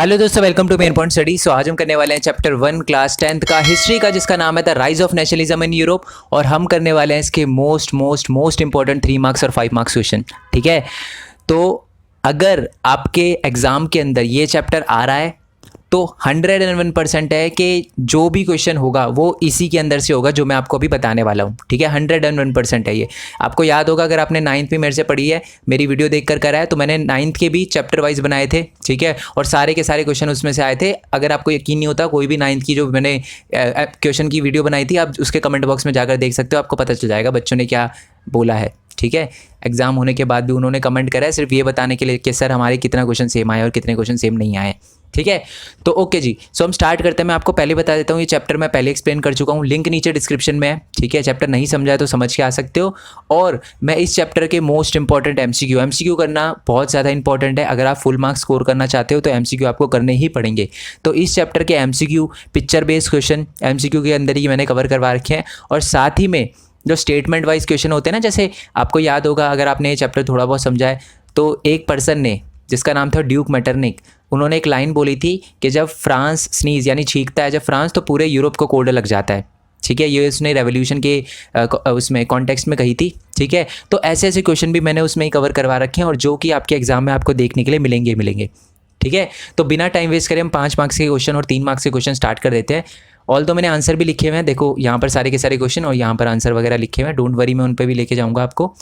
Hello दोस्तों, welcome to main point study. So आज हम करने वाले हैं चैप्टर 1 क्लास 10th का हिस्ट्री का, जिसका नाम है the rise of nationalism in Europe. और हम करने वाले हैं इसके मोस्ट इंपॉर्टेंट 3 मार्क्स और 5 मार्क्स क्वेश्चन। ठीक है, तो अगर आपके एग्जाम के अंदर ये चैप्टर आ रहा है तो 101% है कि जो भी क्वेश्चन होगा वो इसी के अंदर से होगा जो मैं आपको अभी बताने वाला हूँ। ठीक है, 101% है ये। आपको याद होगा, अगर आपने 9th भी मेरे से पढ़ी है, मेरी वीडियो देखकर करा है, तो मैंने 9th के भी चैप्टर वाइज बनाए थे। ठीक है, और सारे के सारे क्वेश्चन उसमें से आए थे। अगर आपको यकीन नहीं होता, कोई भी 9th की जो मैंने क्वेश्चन की वीडियो बनाई थी, आप उसके कमेंट बॉक्स में जाकर देख सकते हो, आपको पता चल जाएगा बच्चों ने क्या बोला है। ठीक है, एग्जाम होने के बाद भी उन्होंने कमेंट करा है सिर्फ ये बताने के लिए कि सर हमारे कितना क्वेश्चन सेम आए और कितने क्वेश्चन सेम नहीं आए। ठीक है, तो ओके जी। सो हम स्टार्ट करते हैं। मैं आपको पहले बता देता हूँ, ये चैप्टर मैं पहले एक्सप्लेन कर चुका हूँ, लिंक नीचे डिस्क्रिप्शन में है। ठीक है, चैप्टर नहीं समझा है तो समझ के आ सकते हो। और मैं इस चैप्टर के मोस्ट इंपॉर्टेंट एमसीक्यू करना बहुत ज़्यादा इंपॉर्टेंट है। अगर आप फुल मार्क्स स्कोर करना चाहते हो तो एमसीक्यू आपको करने ही पड़ेंगे। तो इस चैप्टर के MCQ picture based question MCQ के अंदर ही मैंने कवर करवा रखे हैं। और साथ ही में जो स्टेटमेंट वाइज क्वेश्चन होते हैं ना, जैसे आपको याद होगा, अगर आपने ये चैप्टर थोड़ा बहुत समझा है, तो एक पर्सन ने, जिसका नाम था ड्यूक मेटरनिक, उन्होंने एक लाइन बोली थी कि जब फ्रांस स्नीज यानी छींकता है जब फ्रांस, तो पूरे यूरोप को कोल्ड लग जाता है। ठीक है, ये उसने रेवोल्यूशन के उसमें कॉन्टेक्स्ट में कही थी। ठीक है, तो ऐसे ऐसे क्वेश्चन भी मैंने उसमें ही कवर करवा रखे हैं और जो कि आपके एग्जाम में आपको देखने के लिए मिलेंगे। ठीक है, तो बिना टाइम वेस्ट करें हम 5 मार्क्स के क्वेश्चन और 3 मार्क्स के क्वेश्चन स्टार्ट कर देते हैं। ऑल तो मैंने आंसर भी लिखे हुए हैं, देखो यहाँ पर सारे के सारे क्वेश्चन और यहाँ पर आंसर वगैरह लिखे हुए हैं, डोंट वरी, मैं उन पर भी लेके जाऊँगा आपको।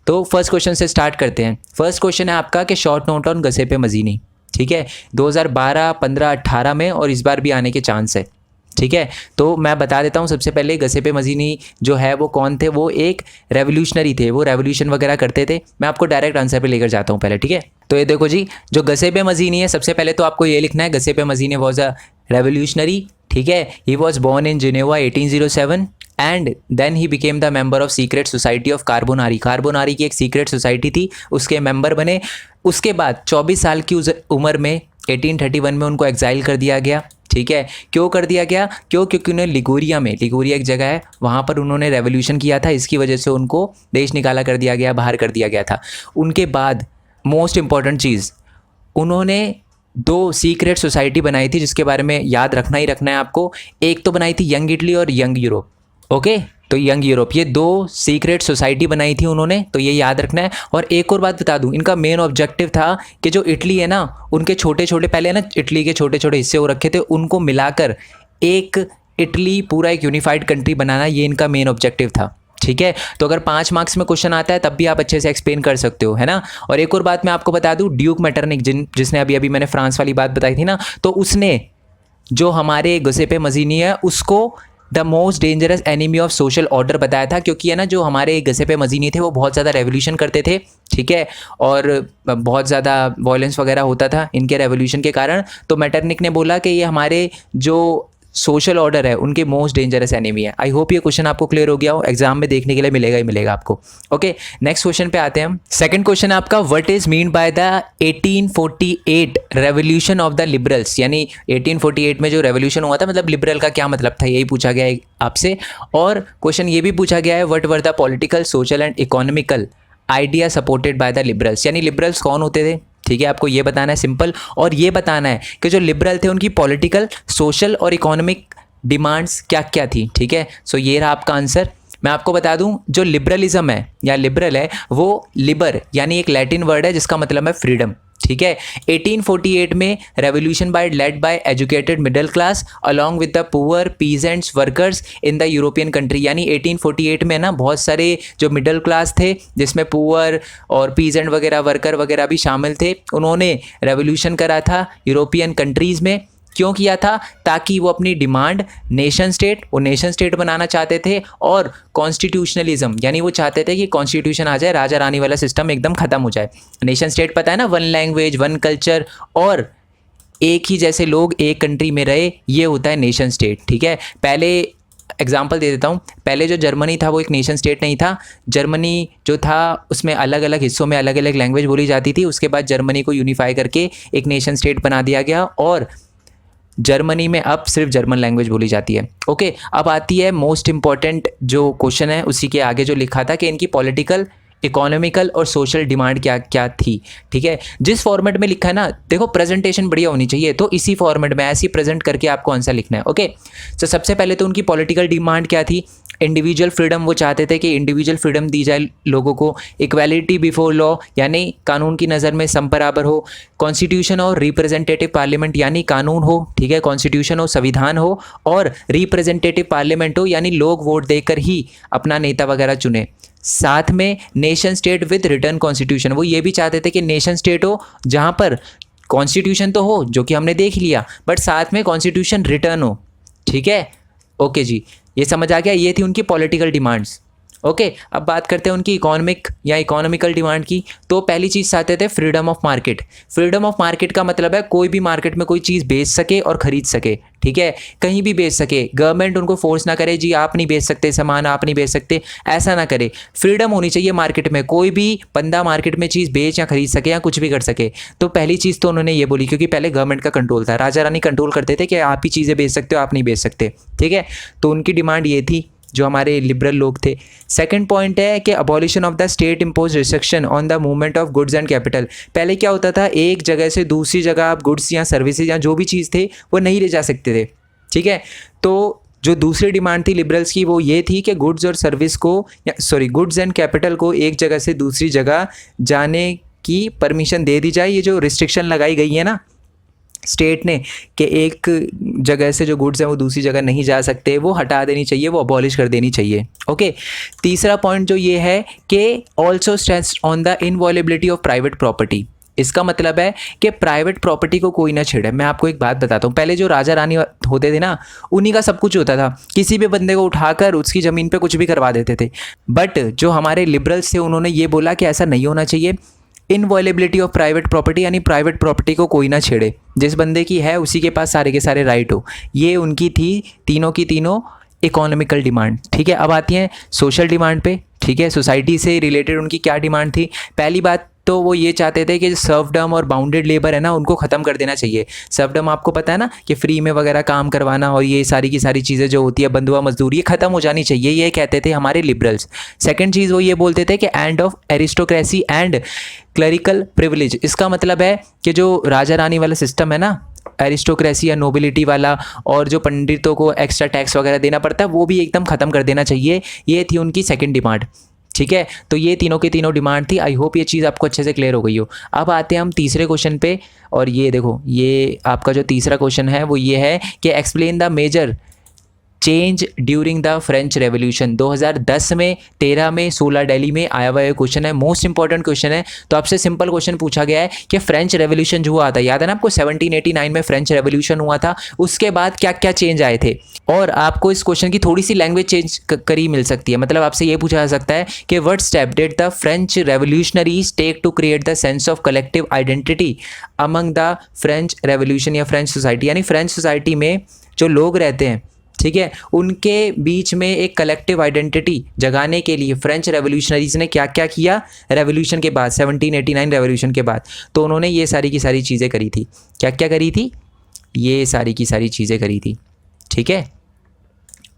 तो फर्स्ट क्वेश्चन से स्टार्ट करते हैं। फर्स्ट क्वेश्चन है आपका कि शॉर्ट नोट ऑन गसेपे मजीनी। ठीक है, 2012, 15, 18 में और इस बार भी आने के चांस है। ठीक है, तो मैं बता देता हूँ सबसे पहले, गसेपे मजीनी जो है वो कौन थे। वो एक रेवोल्यूशनरी थे, वो रेवोल्यूशन वगैरह करते थे। मैं आपको डायरेक्ट आंसर पे लेकर जाता हूँ पहले। ठीक है, तो ये देखो जी, जो गसेपे मजीनी है, सबसे पहले तो आपको ये लिखना है, गसेपे मजीनी वॉज अ रेवोल्यूशनरी। ठीक है, he was born in Geneva 1807 and then he became the member of secret society of Carbonari. Carbonari की एक सीक्रेट सोसाइटी थी, उसके मेंबर बने। उसके बाद 24 साल की उम्र में 1831 में उनको एग्जाइल कर दिया गया। ठीक है, क्यों कर दिया गया? क्योंकि उन्हें लिगोरिया में, लिगोरिया एक जगह है, वहाँ पर उन्होंने रेवोल्यूशन किया था, इसकी वजह से उनको देश निकाला कर दिया गया, बाहर कर दिया गया था। उनके बाद मोस्ट इंपॉर्टेंट चीज़, उन्होंने 2 सीक्रेट सोसाइटी बनाई थी, जिसके बारे में याद रखना ही रखना है आपको। एक तो बनाई थी यंग इटली और यंग यूरोप। ओके, तो यंग यूरोप, ये 2 सीक्रेट सोसाइटी बनाई थी उन्होंने, तो ये याद रखना है। और एक और बात बता दूं, इनका मेन ऑब्जेक्टिव था कि जो इटली है ना, उनके छोटे छोटे, पहले ना इटली के छोटे छोटे हिस्से हो रखे थे, उनको मिलाकर एक इटली, पूरा एक यूनिफाइड कंट्री बनाना, ये इनका मेन ऑब्जेक्टिव था। ठीक है, तो अगर 5 मार्क्स में क्वेश्चन आता है तब भी आप अच्छे से एक्सप्लेन कर सकते हो, है ना। और एक और बात मैं आपको बता दूं, ड्यूक मेटरनिक, जिसने अभी मैंने फ्रांस वाली बात बताई थी ना, तो उसने जो हमारे गसेपे मजीनी है उसको the most dangerous enemy of social order बताया था, क्योंकि है ना, जो हमारे गसेपे मजीनी थे वो बहुत ज़्यादा रेवोल्यूशन करते थे। ठीक है, और बहुत ज़्यादा वायलेंस वगैरह होता था इनके रेवोल्यूशन के कारण। तो मेटरनिक ने बोला कि ये हमारे जो सोशल ऑर्डर है उनके मोस्ट डेंजरस एनिमी है। आई होप ये क्वेश्चन आपको क्लियर हो गया हो, एग्जाम में देखने के लिए मिलेगा ही मिलेगा आपको। ओके, नेक्स्ट क्वेश्चन पे आते हैं हम। सेकंड क्वेश्चन है आपका, what is mean by the 1848 revolution of the liberals. यानी 1848 में जो रेवोल्यूशन हुआ था, मतलब लिबरल का क्या मतलब था, यही पूछा गया है आपसे। और क्वेश्चन ये भी पूछा गया है, what were the political, social and economical idea supported by the liberals. यानी लिबरल्स कौन होते थे। ठीक है, आपको ये बताना है सिंपल, और ये बताना है कि जो लिबरल थे उनकी पॉलिटिकल, सोशल और इकोनॉमिक डिमांड्स क्या क्या थी। ठीक है, सो ये रहा आपका आंसर। मैं आपको बता दूं, जो लिबरलिज्म है या लिबरल है, वो लिबर यानी एक लैटिन वर्ड है जिसका मतलब है फ्रीडम। ठीक है, 1848 में revolution led by educated middle class along with the poor peasants workers in the European country. यानी 1848 में ना बहुत सारे जो मिडिल क्लास थे, जिसमें पुअर और पीजेंट वगैरह, वर्कर वगैरह भी शामिल थे, उन्होंने रेवोल्यूशन करा था यूरोपियन कंट्रीज़ में। क्यों किया था? ताकि वो अपनी डिमांड नेशन स्टेट बनाना चाहते थे, और कॉन्स्टिट्यूशनलिज्म यानी वो चाहते थे कि कॉन्स्टिट्यूशन आ जाए, राजा रानी वाला सिस्टम एकदम ख़त्म हो जाए। नेशन स्टेट पता है ना, 1 लैंग्वेज 1 कल्चर और एक ही जैसे लोग एक कंट्री में रहे, ये होता है नेशन स्टेट। ठीक है, पहले एग्जाम्पल दे देता हूँ, पहले जो जर्मनी था वो एक नेशन स्टेट नहीं था। जर्मनी जो था उसमें अलग अलग हिस्सों में अलग अलग लैंग्वेज बोली जाती थी। उसके बाद जर्मनी को यूनिफाई करके एक नेशन स्टेट बना दिया गया, और जर्मनी में अब सिर्फ जर्मन लैंग्वेज बोली जाती है। ओके, अब आती है मोस्ट इंपॉर्टेंट जो क्वेश्चन है, उसी के आगे जो लिखा था कि इनकी पॉलिटिकल, इकोनॉमिकल और सोशल डिमांड क्या क्या थी, ठीक है। जिस फॉर्मेट में लिखा है ना, देखो प्रेजेंटेशन बढ़िया होनी चाहिए, तो इसी फॉर्मेट में ऐसे ही प्रेजेंट करके आपको आंसर लिखना है, ओके। तो सबसे पहले तो उनकी पॉलिटिकल डिमांड क्या थी, इंडिविजुअल फ्रीडम। वो चाहते थे कि इंडिविजुअल फ्रीडम दी जाए लोगों को, इक्वालिटी बिफोर लॉ यानी कानून की नज़र में सब बराबर हो, कॉन्स्टिट्यूशन और रिप्रेजेंटेटिव पार्लियामेंट यानी कानून हो, ठीक है, कॉन्स्टिट्यूशन हो, संविधान हो, और रिप्रेजेंटेटिव पार्लियामेंट हो यानी लोग वोट देकर ही अपना नेता वगैरह चुने। साथ में nation state with return constitution, वो ये भी चाहते थे कि नेशन स्टेट हो जहाँ पर कॉन्स्टिट्यूशन तो हो, जो कि हमने देख लिया, बट साथ में कॉन्स्टिट्यूशन रिटर्न हो, ठीक है। ओके जी, ये समझ आ गया, ये थी उनकी पॉलिटिकल डिमांड्स, ओके। अब बात करते हैं उनकी इकोनॉमिक या इकोनॉमिकल डिमांड की। तो पहली चीज़ चाहते थे freedom of market. Freedom of market का मतलब है कोई भी मार्केट में कोई चीज़ बेच सके और ख़रीद सके, ठीक है, कहीं भी बेच सके, गवर्नमेंट उनको फोर्स ना करे, जी आप नहीं बेच सकते सामान, आप नहीं बेच सकते, ऐसा ना करे। फ्रीडम होनी चाहिए मार्केट में, कोई भी बंदा मार्केट में चीज़ बेच या खरीद सके या कुछ भी कर सके। तो पहली चीज़ तो उन्होंने ये बोली, क्योंकि पहले गवर्नमेंट का कंट्रोल था, राजा रानी कंट्रोल करते थे कि आप ही चीज़ें बेच सकते हो, आप नहीं बेच सकते, ठीक है। तो उनकी डिमांड ये थी, जो हमारे लिबरल लोग थे। सेकंड पॉइंट है कि abolition of the state impose restriction on the movement of goods and capital. पहले क्या होता था, एक जगह से दूसरी जगह आप गुड्स या सर्विसेज या जो भी चीज़ थे वो नहीं ले जा सकते थे, ठीक है। तो जो दूसरी डिमांड थी लिबरल्स की वो ये थी कि गुड्स और सर्विस को गुड्स एंड कैपिटल को एक जगह से दूसरी जगह जाने की परमिशन दे दी जाए। ये जो रिस्ट्रिक्शन लगाई गई है ना स्टेट ने कि एक जगह से जो गुड्स हैं वो दूसरी जगह नहीं जा सकते, वो हटा देनी चाहिए, वो अबॉलिश कर देनी चाहिए, ओके। तीसरा पॉइंट जो ये है कि also stress on the inviolability of private property. इसका मतलब है कि प्राइवेट प्रॉपर्टी को कोई ना छेड़े। मैं आपको एक बात बताता हूँ, पहले जो राजा रानी होते थे ना, उन्हीं का सब कुछ होता था, किसी भी बंदे को उठाकर उसकी ज़मीन पे कुछ भी करवा देते थे। बट जो हमारे लिबरल्स थे उन्होंने ये बोला कि ऐसा नहीं होना चाहिए, इनवॉलेबिलिटी ऑफ प्राइवेट प्रॉपर्टी यानी प्राइवेट प्रॉपर्टी को कोई ना छेड़े, जिस बंदे की है उसी के पास सारे के सारे राइट हो। ये उनकी थी तीनों की तीनों इकोनॉमिकल डिमांड, ठीक है। अब आती हैं सोशल डिमांड पे, ठीक है। सोसाइटी से रिलेटेड उनकी क्या डिमांड थी। पहली बात तो वो ये चाहते थे कि सर्वडम और बाउंडेड लेबर है ना, उनको ख़त्म कर देना चाहिए। सर्वडम आपको पता है ना कि फ्री में वगैरह काम करवाना और ये सारी की सारी चीज़ें जो होती है, बंधुआ मजदूरी, ये ख़त्म हो जानी चाहिए, ये कहते थे हमारे लिबरल्स। सेकंड चीज़ वो ये बोलते थे कि end of aristocracy and clerical privilege. इसका मतलब है कि जो राजा रानी वाला सिस्टम है ना, एरिस्टोक्रेसी या नोबिलिटी वाला, और जो पंडितों को एक्स्ट्रा टैक्स वगैरह देना पड़ता है, वो भी एकदम ख़त्म कर देना चाहिए। ये थी उनकी सेकंड डिमांड, ठीक है। तो ये तीनों की तीनों डिमांड थी। आई होप ये चीज़ आपको अच्छे से क्लियर हो गई हो। अब आते हैं हम तीसरे क्वेश्चन पे, और ये देखो, ये आपका जो तीसरा क्वेश्चन है वो ये है कि explain the major change during the French revolution. 2010 में, 13 में, 16 दिल्ली में आया हुआ ये क्वेश्चन है, मोस्ट इंपॉर्टेंट क्वेश्चन है। तो आपसे सिंपल क्वेश्चन पूछा गया है कि फ्रेंच रेवोल्यूशन जो हुआ था, याद है ना आपको 1789 में फ्रेंच रेवोल्यूशन हुआ था, उसके बाद क्या क्या चेंज आए थे। और आपको इस क्वेश्चन की थोड़ी सी लैंग्वेज चेंज करी मिल सकती है। मतलब आपसे ये पूछा जा सकता है कि what step did the French revolutionaries take to create the sense of collective identity among the French revolution या फ्रेंच सोसाइटी। यानी फ्रेंच सोसाइटी में जो लोग रहते हैं, ठीक है, उनके बीच में एक कलेक्टिव आइडेंटिटी जगाने के लिए फ्रेंच रेवोल्यूशनरीज ने क्या क्या किया रेवोल्यूशन के बाद, 1789 रेवोल्यूशन के बाद। तो उन्होंने ये सारी की सारी चीज़ें करी थी। क्या क्या करी थी? ये सारी की सारी चीज़ें करी थी, ठीक है।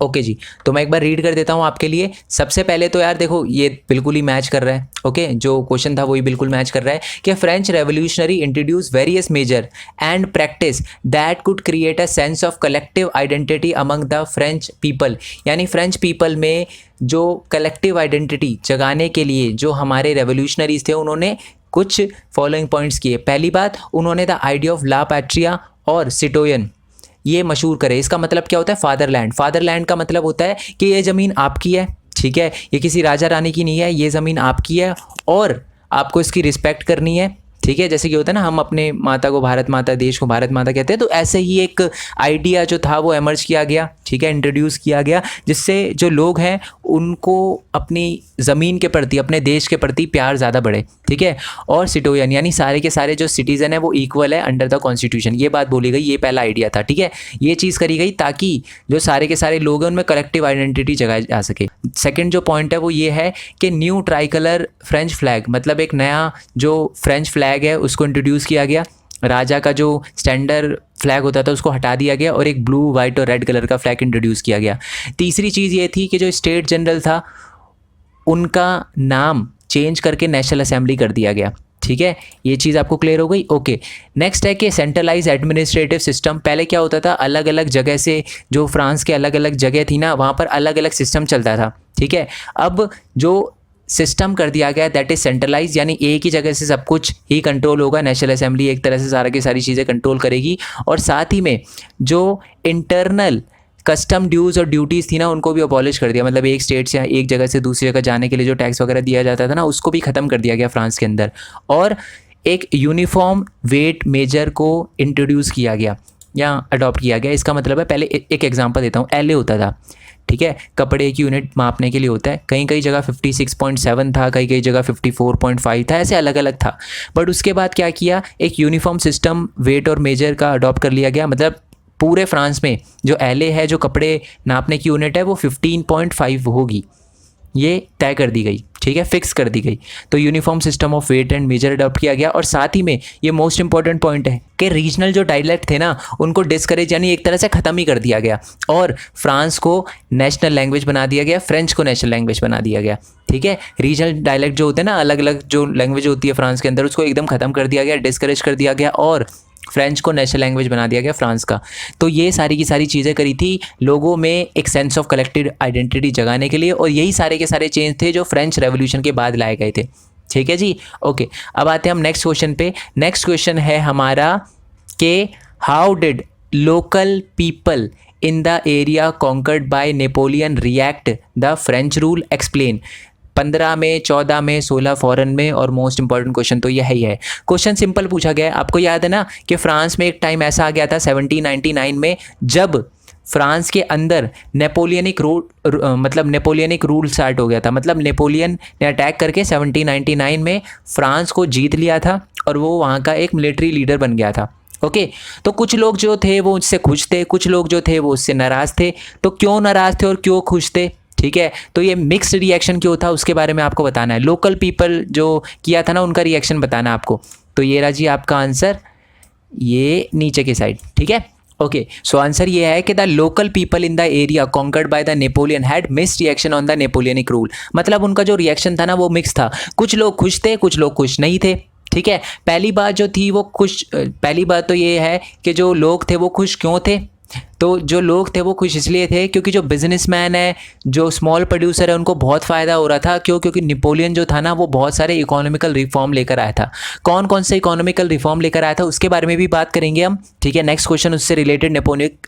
ओके जी, तो मैं एक बार रीड कर देता हूँ आपके लिए। सबसे पहले तो यार देखो, ये बिल्कुल ही मैच कर रहा है, ओके, जो क्वेश्चन था वही बिल्कुल मैच कर रहा है कि French revolutionary introduce various major and practice that could create a sense of collective identity among the French people. यानी फ्रेंच पीपल में जो कलेक्टिव आइडेंटिटी जगाने के लिए जो हमारे रेवोल्यूशनरीज थे, उन्होंने कुछ फॉलोइंग पॉइंट्स किए। पहली बात, उन्होंने द आइडिया ऑफ ला पैट्रिया और सिटोयन ये मशहूर करे। इसका मतलब क्या होता है? फादरलैंड। फादरलैंड का मतलब होता है कि ये ज़मीन आपकी है, ठीक है, ये किसी राजा रानी की नहीं है, ये ज़मीन आपकी है और आपको इसकी रिस्पेक्ट करनी है, ठीक है। जैसे कि होता है ना, हम अपने माता को भारत माता, देश को भारत माता कहते हैं, तो ऐसे ही एक आइडिया जो था वो एमर्ज किया गया, ठीक है, इंट्रोड्यूस किया गया, जिससे जो लोग हैं उनको अपनी ज़मीन के प्रति, अपने देश के प्रति प्यार ज़्यादा बढ़े, ठीक है। और सिटोयन यानी सारे के सारे जो सिटीज़न है वो इक्वल है अंडर द कॉन्स्टिट्यूशन, ये बात बोली गई, ये पहला आइडिया था, ठीक है। ये चीज़ करी गई ताकि जो सारे के सारे लोग हैं उनमें कलेक्टिव आइडेंटिटी जगाई जा सके। सेकेंड जो पॉइंट है वो ये है कि new try colour French flag, मतलब एक नया जो फ्रेंच फ्लैग है उसको इंट्रोड्यूस किया गया। राजा का जो स्टैंडर्ड फ्लैग होता था उसको हटा दिया गया और एक ब्लू, वाइट और रेड कलर का फ्लैग इंट्रोड्यूस किया गया। तीसरी चीज़ ये थी कि जो स्टेट जनरल था उनका नाम चेंज करके नेशनल असेंबली कर दिया गया। ठीक है, ये चीज़ आपको क्लियर हो गई। ओके, नेक्स्ट है कि सेंट्रलाइज एडमिनिस्ट्रेटिव सिस्टम। पहले क्या होता था, अलग अलग जगह से, जो फ्रांस के अलग अलग जगह थी ना, वहाँ पर अलग अलग सिस्टम चलता था। ठीक है, अब जो सिस्टम कर दिया गया दैट इज सेंट्रलाइज, यानी एक ही जगह से सब कुछ ही कंट्रोल होगा। नेशनल असेंबली एक तरह से सारा की सारी चीज़ें कंट्रोल करेगी, और साथ ही में जो इंटरनल कस्टम ड्यूज़ और ड्यूटीज़ थी ना, उनको भी अबॉलिश कर दिया। मतलब एक स्टेट से एक जगह से दूसरी जगह जाने के लिए जो टैक्स वगैरह दिया जाता था ना, उसको भी ख़त्म कर दिया गया फ्रांस के अंदर। और एक यूनिफॉर्म वेट मेजर को इंट्रोड्यूस किया गया या अडॉप्ट किया गया। इसका मतलब है, पहले एक एग्जांपल देता हूँ, एलए होता था। ठीक है, कपड़े की यूनिट मापने के लिए होता है। कहीं कहीं जगह 56.7 था, कहीं कहीं जगह 54.5 था, ऐसे अलग अलग था। बट उसके बाद क्या किया, एक यूनिफॉर्म सिस्टम वेट और मेजर का अडॉप्ट कर लिया गया। मतलब पूरे फ्रांस में जो एलए है, जो कपड़े नापने की यूनिट है, वो 15.5 होगी, ये तय कर दी गई। ठीक है, फिक्स कर दी गई। तो uniform system of weight and measure adopt किया गया। और साथ ही में ये मोस्ट इंपॉर्टेंट पॉइंट है कि रीजनल जो डायलेक्ट थे ना, उनको डिस्करेज यानी एक तरह से ख़त्म ही कर दिया गया, और फ्रांस को नेशनल लैंग्वेज बना दिया गया, फ्रेंच को नेशनल लैंग्वेज बना दिया गया। ठीक है, रीजनल डायलेक्ट जो होते हैं ना, अलग अलग जो लैंग्वेज होती है फ्रांस के अंदर, उसको एकदम ख़त्म कर दिया गया, डिस्करेज कर दिया गया, और फ्रेंच को नेशनल लैंग्वेज बना दिया गया फ्रांस का। तो ये सारी की सारी चीज़ें करी थी लोगों में एक सेंस ऑफ कलेक्टिव आइडेंटिटी जगाने के लिए, और यही सारे के सारे चेंज थे जो फ्रेंच रेवोल्यूशन के बाद लाए गए थे। ठीक है जी, ओके। अब आते हैं हम नेक्स्ट क्वेश्चन पे। नेक्स्ट क्वेश्चन है हमारा कि how did local people in the area conquered by Napoleon react the French rule, explain. 15 में, 14 में, 16 फॉरेन में, और मोस्ट इंपॉर्टेंट क्वेश्चन तो यही है। क्वेश्चन सिंपल पूछा गया है। आपको याद है ना कि फ्रांस में एक टाइम ऐसा आ गया था 1799 में, जब फ्रांस के अंदर नेपोलियनिक रूल स्टार्ट हो गया था। मतलब नेपोलियन ने अटैक करके 1799 में फ्रांस को जीत लिया था, और वो वहाँ का एक मिलिट्री लीडर बन गया था। ओके, तो कुछ लोग जो थे वो उससे खुश थे, कुछ लोग जो थे वो उससे नाराज़ थे। तो क्यों नाराज़ थे और क्यों खुश थे? ठीक है, तो ये मिक्स्ड रिएक्शन क्यों था उसके बारे में आपको बताना है। लोकल पीपल जो किया था ना, उनका रिएक्शन बताना है आपको। तो ये रहा जी आपका आंसर, ये नीचे की साइड। ठीक है, ओके। सो आंसर ये है कि the local people in the area conquered by the Napoleon had mixed reaction on the Napoleonic rule. मतलब उनका जो रिएक्शन था ना, वो मिक्स था। कुछ लोग खुश थे, कुछ लोग खुश नहीं थे। ठीक है, पहली बात जो थी वो पहली बात तो ये है कि जो लोग थे वो खुश क्यों थे। तो जो लोग थे वो खुश इसलिए थे क्योंकि जो बिजनेसमैन है, जो स्मॉल प्रोड्यूसर है, उनको बहुत फ़ायदा हो रहा था। क्योंकि नेपोलियन जो था ना, वो बहुत सारे इकोनॉमिकल रिफॉर्म लेकर आया था। कौन कौन से इकोनॉमिकल रिफॉर्म लेकर आया था उसके बारे में भी बात करेंगे हम। ठीक है, नेक्स्ट क्वेश्चन उससे रिलेटेड,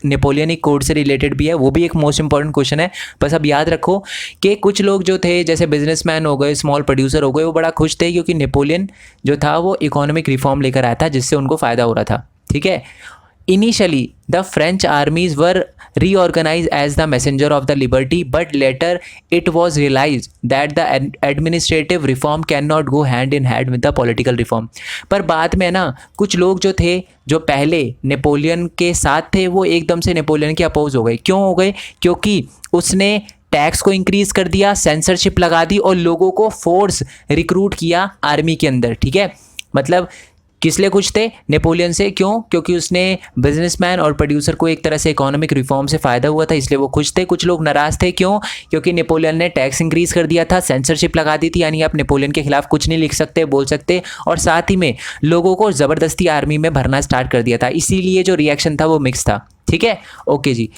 नेपोलियनिक कोड से रिलेटेड भी है, वो भी एक मोस्ट इंपॉर्टेंट क्वेश्चन है। बस अब याद रखो कि कुछ लोग जो थे, जैसे बिजनेसमैन हो गए, स्मॉल प्रोड्यूसर हो गए, वो बड़ा खुश थे क्योंकि नेपोलियन जो था वो इकोनॉमिक रिफॉर्म लेकर आया था, जिससे उनको फ़ायदा हो रहा था। ठीक है, Initially, the French armies were reorganized as the messenger of the liberty, but later it was realized that the administrative reform cannot go hand in hand with the political reform. पर बाद में ना कुछ लोग जो थे, जो पहले नेपोलियन के साथ थे, वो एकदम से नेपोलियन के अपोज हो गए। क्यों हो गए? क्योंकि उसने टैक्स को इंक्रीज़ कर दिया, सेंसरशिप लगा दी, और लोगों को फोर्स रिक्रूट किया आर्मी के अंदर। ठीक है, मतलब किस लिए खुश थे? नेपोलियन से। क्यों? क्योंकि उसने बिजनेसमैन और प्रोड्यूसर को एक तरह से इकोनॉमिक रिफॉर्म से फ़ायदा हुआ था, इसलिए वो खुश थे। कुछ लोग नाराज़ थे। क्यों? क्योंकि नेपोलियन ने टैक्स इंक्रीज़ कर दिया था, सेंसरशिप लगा दी थी, यानी आप नेपोलियन के खिलाफ कुछ नहीं लिख सकते, बोल सकते, और साथ ही में लोगों को ज़बरदस्ती आर्मी में भरना स्टार्ट कर दिया था। इसीलिए जो रिएक्शन था वो मिक्स था। ठीक है, ओके जी।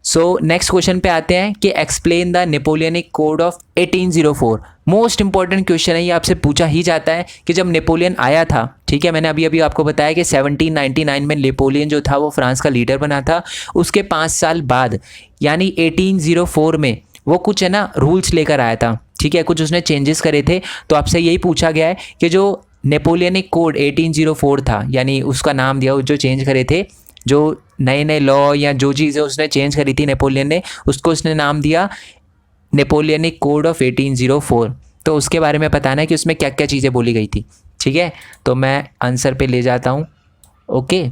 सो नेक्स्ट क्वेश्चन पे आते हैं कि explain the Napoleonic code of 1804। Most important question है, ये आपसे पूछा ही जाता है कि जब नेपोलियन आया था, ठीक है, मैंने अभी आपको बताया कि 1799 में नेपोलियन जो था वो फ्रांस का लीडर बना था। उसके 5 साल बाद यानी 1804 में वो कुछ है ना रूल्स लेकर आया था। ठीक है, कुछ उसने चेंजेस करे थे। तो आपसे यही पूछा गया है कि जो नेपोलियनिक कोड 1804 था, यानी उसका नाम दिया, जो चेंज करे थे, जो नए नए लॉ या जो चीज़ें उसने चेंज करी थी नेपोलियन ने, उसको उसने नाम दिया नेपोलियनिक कोड ऑफ 1804। तो उसके बारे में बताना है कि उसमें क्या क्या चीज़ें बोली गई थी। ठीक है, तो मैं आंसर पे ले जाता हूँ। ओके,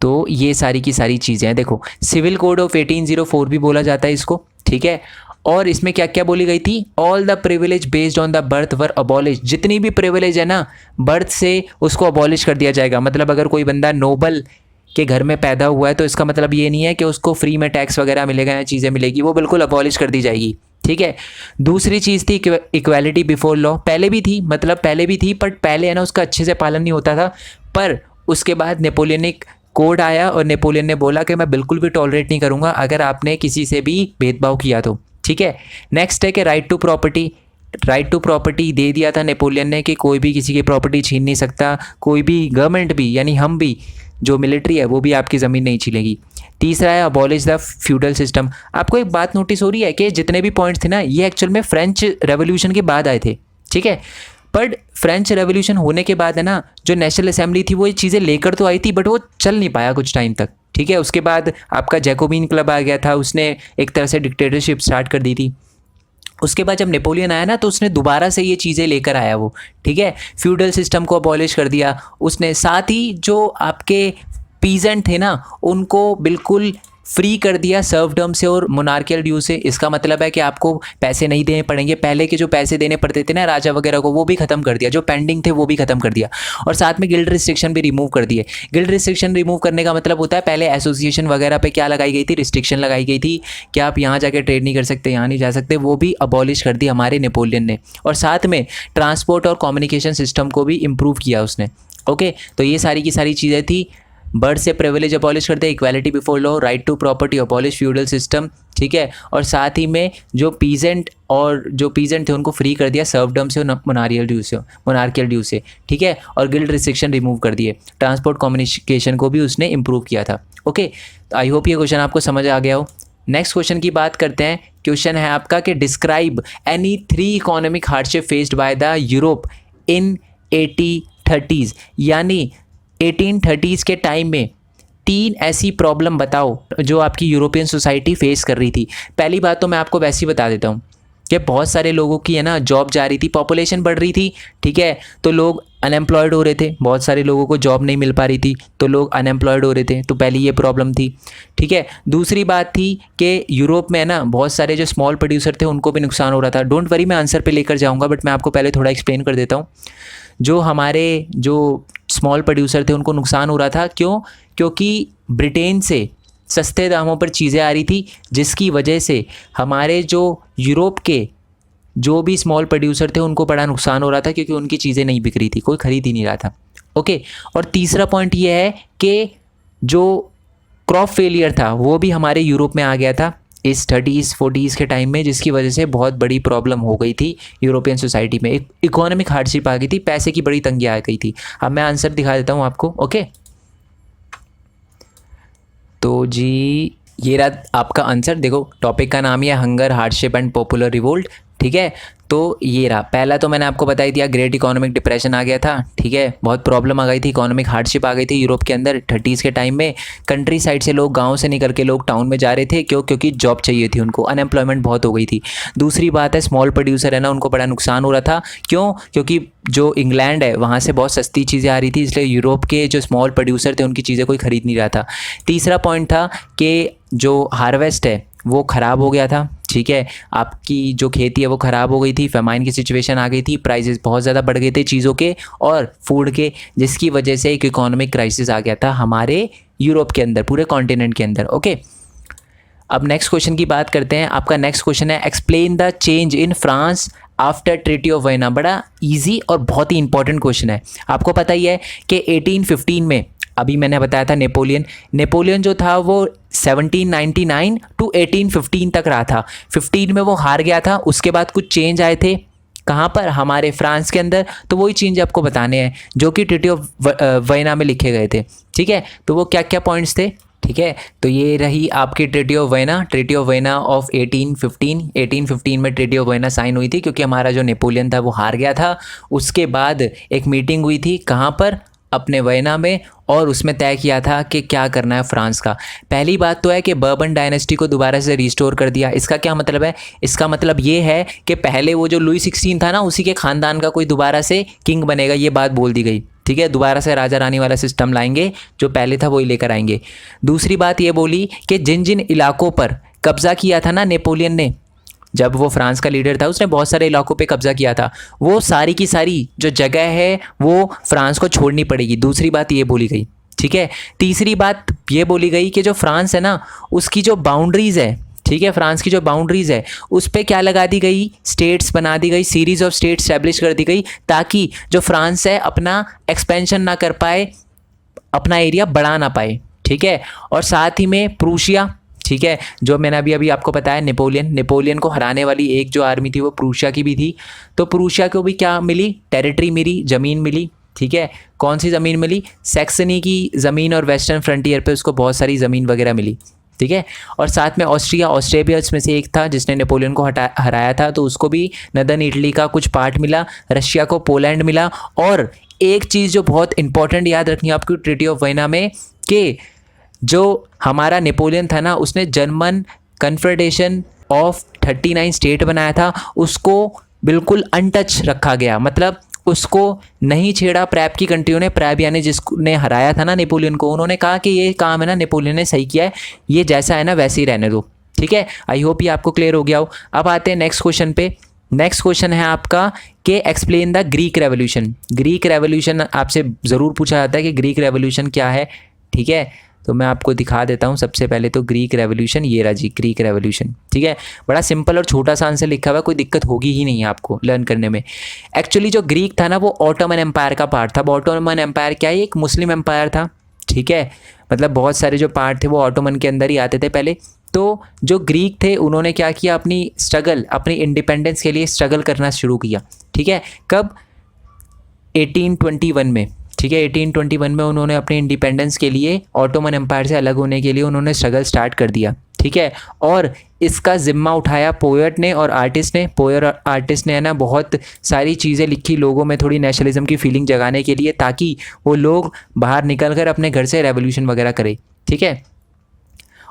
तो ये सारी की सारी चीज़ें हैं। देखो, सिविल कोड ऑफ 1804 भी बोला जाता है इसको। ठीक है, और इसमें क्या क्या बोली गई थी? All the privilege based on the birth were abolish. जितनी भी प्रिविलेज है ना, बर्थ से उसको अबॉलिश कर दिया जाएगा। मतलब अगर कोई बंदा नोबल के घर में पैदा हुआ है तो इसका मतलब ये नहीं है कि उसको फ्री में टैक्स वगैरह मिलेगा या चीज़ें मिलेगी, वो बिल्कुल अबॉलिश कर दी जाएगी। ठीक है। दूसरी चीज़ थी इक्वालिटी बिफोर लॉ, पहले भी थी, मतलब पहले भी थी, बट पहले है ना उसका अच्छे से पालन नहीं होता था। पर उसके बाद नेपोलियनिक कोड आया और नेपोलियन ने बोला कि मैं बिल्कुल भी टॉलरेट नहीं करूँगा अगर आपने किसी से भी भेदभाव किया तो, ठीक है। नेक्स्ट है कि right to property, right to property दे दिया था नेपोलियन ने कि कोई भी किसी की प्रॉपर्टी छीन नहीं सकता, कोई भी गवर्नमेंट भी, यानी हम भी, जो मिलिट्री है वो भी आपकी ज़मीन नहीं छीनेगी। तीसरा है अबॉलिश द फ्यूडल सिस्टम। आपको एक बात नोटिस हो रही है कि जितने भी पॉइंट्स थे ना ये एक्चुअल में फ्रेंच रेवोल्यूशन के बाद आए थे, ठीक है। पर फ्रेंच रेवोल्यूशन होने के बाद है ना जो नेशनल असेंबली थी वो ये चीज़ें लेकर तो आई थी बट वो चल नहीं पाया कुछ टाइम तक, ठीक है। उसके बाद आपका जैकोबिन क्लब आ गया था, उसने एक तरह से डिक्टेटरशिप स्टार्ट कर दी थी। उसके बाद जब नेपोलियन आया ना तो उसने दोबारा से ये चीज़ें लेकर आया वो, ठीक है। फ्यूडल सिस्टम को अबॉलिश कर दिया उसने, साथ ही जो आपके पीजेंट थे ना उनको बिल्कुल फ्री कर दिया सर्वडम से और मोनार्कियल ड्यू से। इसका मतलब है कि आपको पैसे नहीं देने पड़ेंगे, पहले के जो पैसे देने पड़ते थे ना राजा वगैरह को वो भी ख़त्म कर दिया, जो पेंडिंग थे वो भी ख़त्म कर दिया, और साथ में गिल्ड रिस्ट्रिक्शन भी रिमूव कर दिए। गिल्ड रिस्ट्रिक्शन रिमूव करने का मतलब होता है पहले एसोसिएशन वगैरह पे क्या लगाई गई थी, रिस्ट्रिक्शन लगाई गई थी कि आप यहाँ जाके ट्रेड नहीं कर सकते, यहाँ नहीं जा सकते, वो भी अबॉलिश कर दी हमारे नेपोलियन ने। और साथ में ट्रांसपोर्ट और कम्युनिकेशन सिस्टम को भी इम्प्रूव किया उसने, ओके। तो ये सारी की सारी चीज़ें थी। बर्थ से प्रिविलेज अबॉलिश कर दिया, equality before law, right to property, abolish feudal system, ठीक है। और साथ ही में जो पीजेंट थे उनको फ्री कर दिया सर्वडम से और मोनार्कियल ड्यू से, ठीक है। और गिल्ड रिस्ट्रिक्शन रिमूव कर दिए, ट्रांसपोर्ट कम्युनिकेशन को भी उसने इम्प्रूव किया था, ओके। आई होप ये क्वेश्चन आपको समझ आ गया हो। नेक्स्ट क्वेश्चन की बात करते हैं। क्वेश्चन है आपका कि describe any 3 economic hardship faced by the Europe in 1830s, यानी 1830s के टाइम में 3 ऐसी प्रॉब्लम बताओ जो आपकी यूरोपियन सोसाइटी फेस कर रही थी। पहली बात तो मैं आपको वैसे ही बता देता हूँ कि बहुत सारे लोगों की है ना जॉब जा रही थी, पॉपुलेशन बढ़ रही थी, ठीक है। तो लोग अनएम्प्लॉयड हो रहे थे, बहुत सारे लोगों को जॉब नहीं मिल पा रही थी तो लोग अनएम्प्लॉयड हो रहे थे, तो पहली ये प्रॉब्लम थी, ठीक है। दूसरी बात थी कि यूरोप में है ना बहुत सारे जो स्मॉल प्रोड्यूसर थे उनको भी नुकसान हो रहा था। डोंट वरी, मैं आंसर पे लेकर जाऊँगा बट मैं आपको पहले थोड़ा एक्सप्लेन कर देता हूँ। जो स्मॉल प्रोड्यूसर थे उनको नुकसान हो रहा था, क्यों? क्योंकि ब्रिटेन से सस्ते दामों पर चीज़ें आ रही थी, जिसकी वजह से हमारे जो यूरोप के जो भी स्मॉल प्रोड्यूसर थे उनको बड़ा नुकसान हो रहा था क्योंकि उनकी चीज़ें नहीं बिक रही थी, कोई ख़रीद ही नहीं रहा था, ओके। और तीसरा पॉइंट ये है कि जो क्रॉप फेलियर था वो भी हमारे यूरोप में आ गया था इस 30s 40s के टाइम में, जिसकी वजह से बहुत बड़ी प्रॉब्लम हो गई थी यूरोपियन सोसाइटी में, एक इकोनॉमिक हार्डशिप आ गई थी, पैसे की बड़ी तंगी आ गई थी। अब मैं आंसर दिखा देता हूँ आपको, ओके। तो जी ये रहा आपका आंसर, देखो टॉपिक का नाम ही है hunger, hardship and popular revolt, ठीक है। तो ये रहा पहला, तो मैंने आपको बता ही दिया, ग्रेट इकोनॉमिक डिप्रेशन आ गया था, ठीक है। बहुत प्रॉब्लम आ गई थी, इकोनॉमिक हार्डशिप आ गई थी यूरोप के अंदर 30s के टाइम में। कंट्री साइड से लोग गांव से निकल के लोग टाउन में जा रहे थे, क्योंकि जॉब चाहिए थी उनको, अनएम्प्लॉयमेंट बहुत हो गई थी। दूसरी बात है स्मॉल प्रोड्यूसर है ना उनको बड़ा नुकसान हो रहा था, क्यों? क्योंकि जो इंग्लैंड है वहाँ से बहुत सस्ती चीज़ें आ रही थी, इसलिए यूरोप के जो स्मॉल प्रोड्यूसर थे उनकी चीज़ें कोई ख़रीद नहीं रहा था। तीसरा पॉइंट था कि जो हार्वेस्ट है वो ख़राब हो गया था, ठीक है। आपकी जो खेती है वो ख़राब हो गई थी, फेमाइन की सिचुएशन आ गई थी, प्राइसेस बहुत ज़्यादा बढ़ गए थे चीज़ों के और फूड के, जिसकी वजह से एक इकोनॉमिक क्राइसिस आ गया था हमारे यूरोप के अंदर, पूरे कॉन्टिनेंट के अंदर, ओके। अब नेक्स्ट क्वेश्चन की बात करते हैं। आपका नेक्स्ट क्वेश्चन है explain the change in France after treaty of Vienna. बड़ा इजी और बहुत ही इंपॉर्टेंट क्वेश्चन है। आपको पता ही है कि 1815 में, अभी मैंने बताया था नेपोलियन जो था वो 1799 टू 1815 तक रहा था। 15 में वो हार गया था, उसके बाद कुछ चेंज आए थे, कहाँ पर? हमारे फ्रांस के अंदर। तो वही चेंज आपको बताने हैं जो कि ट्रीटी ऑफ वाइना में लिखे गए थे, ठीक है। तो वो क्या क्या पॉइंट्स थे, ठीक है। तो ये रही आपकी ट्रीटी ऑफ वाइना ऑफ 1815 में ट्रीटी ऑफ वाइना साइन हुई थी, क्योंकि हमारा जो नेपोलियन था वो हार गया था। उसके बाद एक मीटिंग हुई थी, कहाँ पर? अपने वाइना में, और उसमें तय किया था कि क्या करना है फ्रांस का। पहली बात तो है कि बर्बन डायनेस्टी को दोबारा से रिस्टोर कर दिया। इसका क्या मतलब है? इसका मतलब ये है कि पहले वो जो लुई 16 था ना, उसी के ख़ानदान का कोई दोबारा से किंग बनेगा, ये बात बोल दी गई, ठीक है। दोबारा से राजा रानी वाला सिस्टम लाएंगे, जो पहले था वही लेकर आएंगे। दूसरी बात ये बोली कि जिन जिन इलाकों पर कब्ज़ा किया था ना नेपोलियन ने, जब वो फ्रांस का लीडर था, उसने बहुत सारे इलाकों पे कब्ज़ा किया था, वो सारी की सारी जो जगह है वो फ्रांस को छोड़नी पड़ेगी। दूसरी बात ये बोली गई, ठीक है। तीसरी बात ये बोली गई कि जो फ्रांस है ना, उसकी जो बाउंड्रीज़ है, ठीक है, फ्रांस की जो बाउंड्रीज़ है उस पर क्या लगा दी गई, स्टेट्स बना दी गई, सीरीज ऑफ स्टेट्स स्टैब्लिश कर दी गई, ताकि जो फ्रांस है अपना एक्सपेंशन ना कर पाए, अपना एरिया बढ़ा ना पाए। ठीक है, और साथ ही में प्रूशिया, ठीक है, जो मैंने अभी अभी आपको बताया, नेपोलियन को हराने वाली एक जो आर्मी थी वो प्रूशिया की भी थी। तो प्रूशिया को भी क्या मिली, टेरिटरी मिली, ज़मीन मिली। ठीक है, कौन सी ज़मीन मिली, सैक्सनी की ज़मीन, और वेस्टर्न फ्रंटियर पे उसको बहुत सारी ज़मीन वगैरह मिली। ठीक है, और साथ में ऑस्ट्रिया इसमें से एक था जिसने नेपोलियन को हराया था, तो उसको भी नदर्न इटली का कुछ पार्ट मिला, रशिया को पोलैंड मिला। और एक चीज़ जो बहुत इंपॉर्टेंट याद रखनी है आपको ट्रीटी ऑफ वाइना में, कि जो हमारा नेपोलियन था ना, उसने जर्मन कन्फेडरेशन ऑफ 39 स्टेट बनाया था, उसको बिल्कुल अनटच रखा गया, मतलब उसको नहीं छेड़ा प्रैब की कंट्रियों ने। प्रैब यानी जिसने हराया था ना नेपोलियन को, उन्होंने कहा कि ये काम है ना नेपोलियन ने सही किया है, ये जैसा है ना वैसे ही रहने दो। ठीक है, आई होप ये आपको क्लियर हो गया हो। अब आते हैं नेक्स्ट क्वेश्चन पे। नेक्स्ट क्वेश्चन है आपका कि explain the Greek revolution. Greek revolution आपसे ज़रूर पूछा जाता है कि ग्रीक रेवोल्यूशन क्या है। ठीक है, तो मैं आपको दिखा देता हूँ। सबसे पहले तो ग्रीक रेवोल्यूशन, ये रहा जी ग्रीक रेवोल्यूशन। ठीक है, बड़ा सिंपल और छोटा सा आंसर लिखा हुआ है, कोई दिक्कत होगी ही नहीं आपको लर्न करने में। एक्चुअली जो ग्रीक था ना वो ऑटोमन एम्पायर का पार्ट था। ऑटोमन एम्पायर क्या है, एक मुस्लिम एम्पायर था। ठीक है, मतलब बहुत सारे जो पार्ट थे वो ऑटोमन के अंदर ही आते थे पहले। तो जो ग्रीक थे उन्होंने क्या किया, अपनी इंडिपेंडेंस के लिए स्ट्रगल करना शुरू किया। ठीक है, कब, 1821 में। ठीक है, 1821 में उन्होंने अपने इंडिपेंडेंस के लिए, ऑटोमन एम्पायर से अलग होने के लिए उन्होंने स्ट्रगल स्टार्ट कर दिया। ठीक है, और इसका जिम्मा उठाया पोएट ने और आर्टिस्ट ने। पोएट और आर्टिस्ट ने है ना बहुत सारी चीज़ें लिखी लोगों में थोड़ी नेशनलिज्म की फीलिंग जगाने के लिए, ताकि वो लोग बाहर निकल कर अपने घर से रेवोल्यूशन वगैरह करें। ठीक है,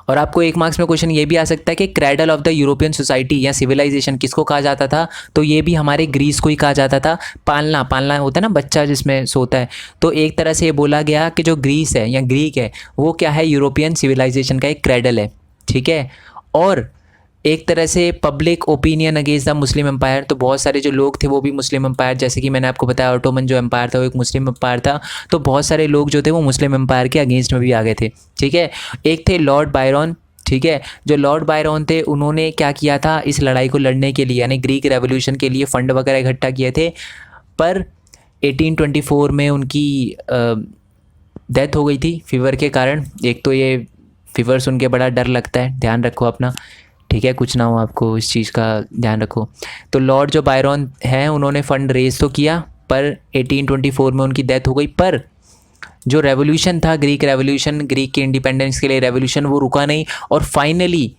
और आपको एक मार्क्स में क्वेश्चन ये भी आ सकता है कि cradle of the European society या सिविलाइजेशन किसको कहा जाता था, तो ये भी हमारे ग्रीस को ही कहा जाता था। पालना होता है ना बच्चा जिसमें सोता है, तो एक तरह से ये बोला गया कि जो ग्रीस है या ग्रीक है वो क्या है, यूरोपियन सिविलाइजेशन का एक क्रेडल है। ठीक है, और एक तरह से public opinion against the Muslim empire, तो बहुत सारे जो लोग थे वो भी मुस्लिम एम्पायर, जैसे कि मैंने आपको बताया ऑटोमन जो एम्पायर था वो एक मुस्लिम एम्पायर था, तो बहुत सारे लोग जो थे वो मुस्लिम एम्पायर के अगेंस्ट में भी आ गए थे। ठीक है, एक थे लॉर्ड बायरन। ठीक है, जो लॉर्ड बायरन थे उन्होंने क्या किया था, इस लड़ाई को लड़ने के लिए यानी ग्रीक रेवोल्यूशन के लिए फंड वगैरह इकट्ठा किए थे, पर 1824 में उनकी डेथ हो गई थी फीवर के कारण। एक तो ये फीवर सुन के बड़ा डर लगता है, ध्यान रखो अपना। ठीक है, कुछ ना हो आपको, इस चीज़ का ध्यान रखो। तो लॉर्ड जो बायरन हैं उन्होंने फ़ंड रेज तो किया, पर 1824 में उनकी डेथ हो गई। पर जो रेवोल्यूशन था, ग्रीक रेवोल्यूशन, ग्रीक के इंडिपेंडेंस के लिए रेवोल्यूशन, वो रुका नहीं और फाइनली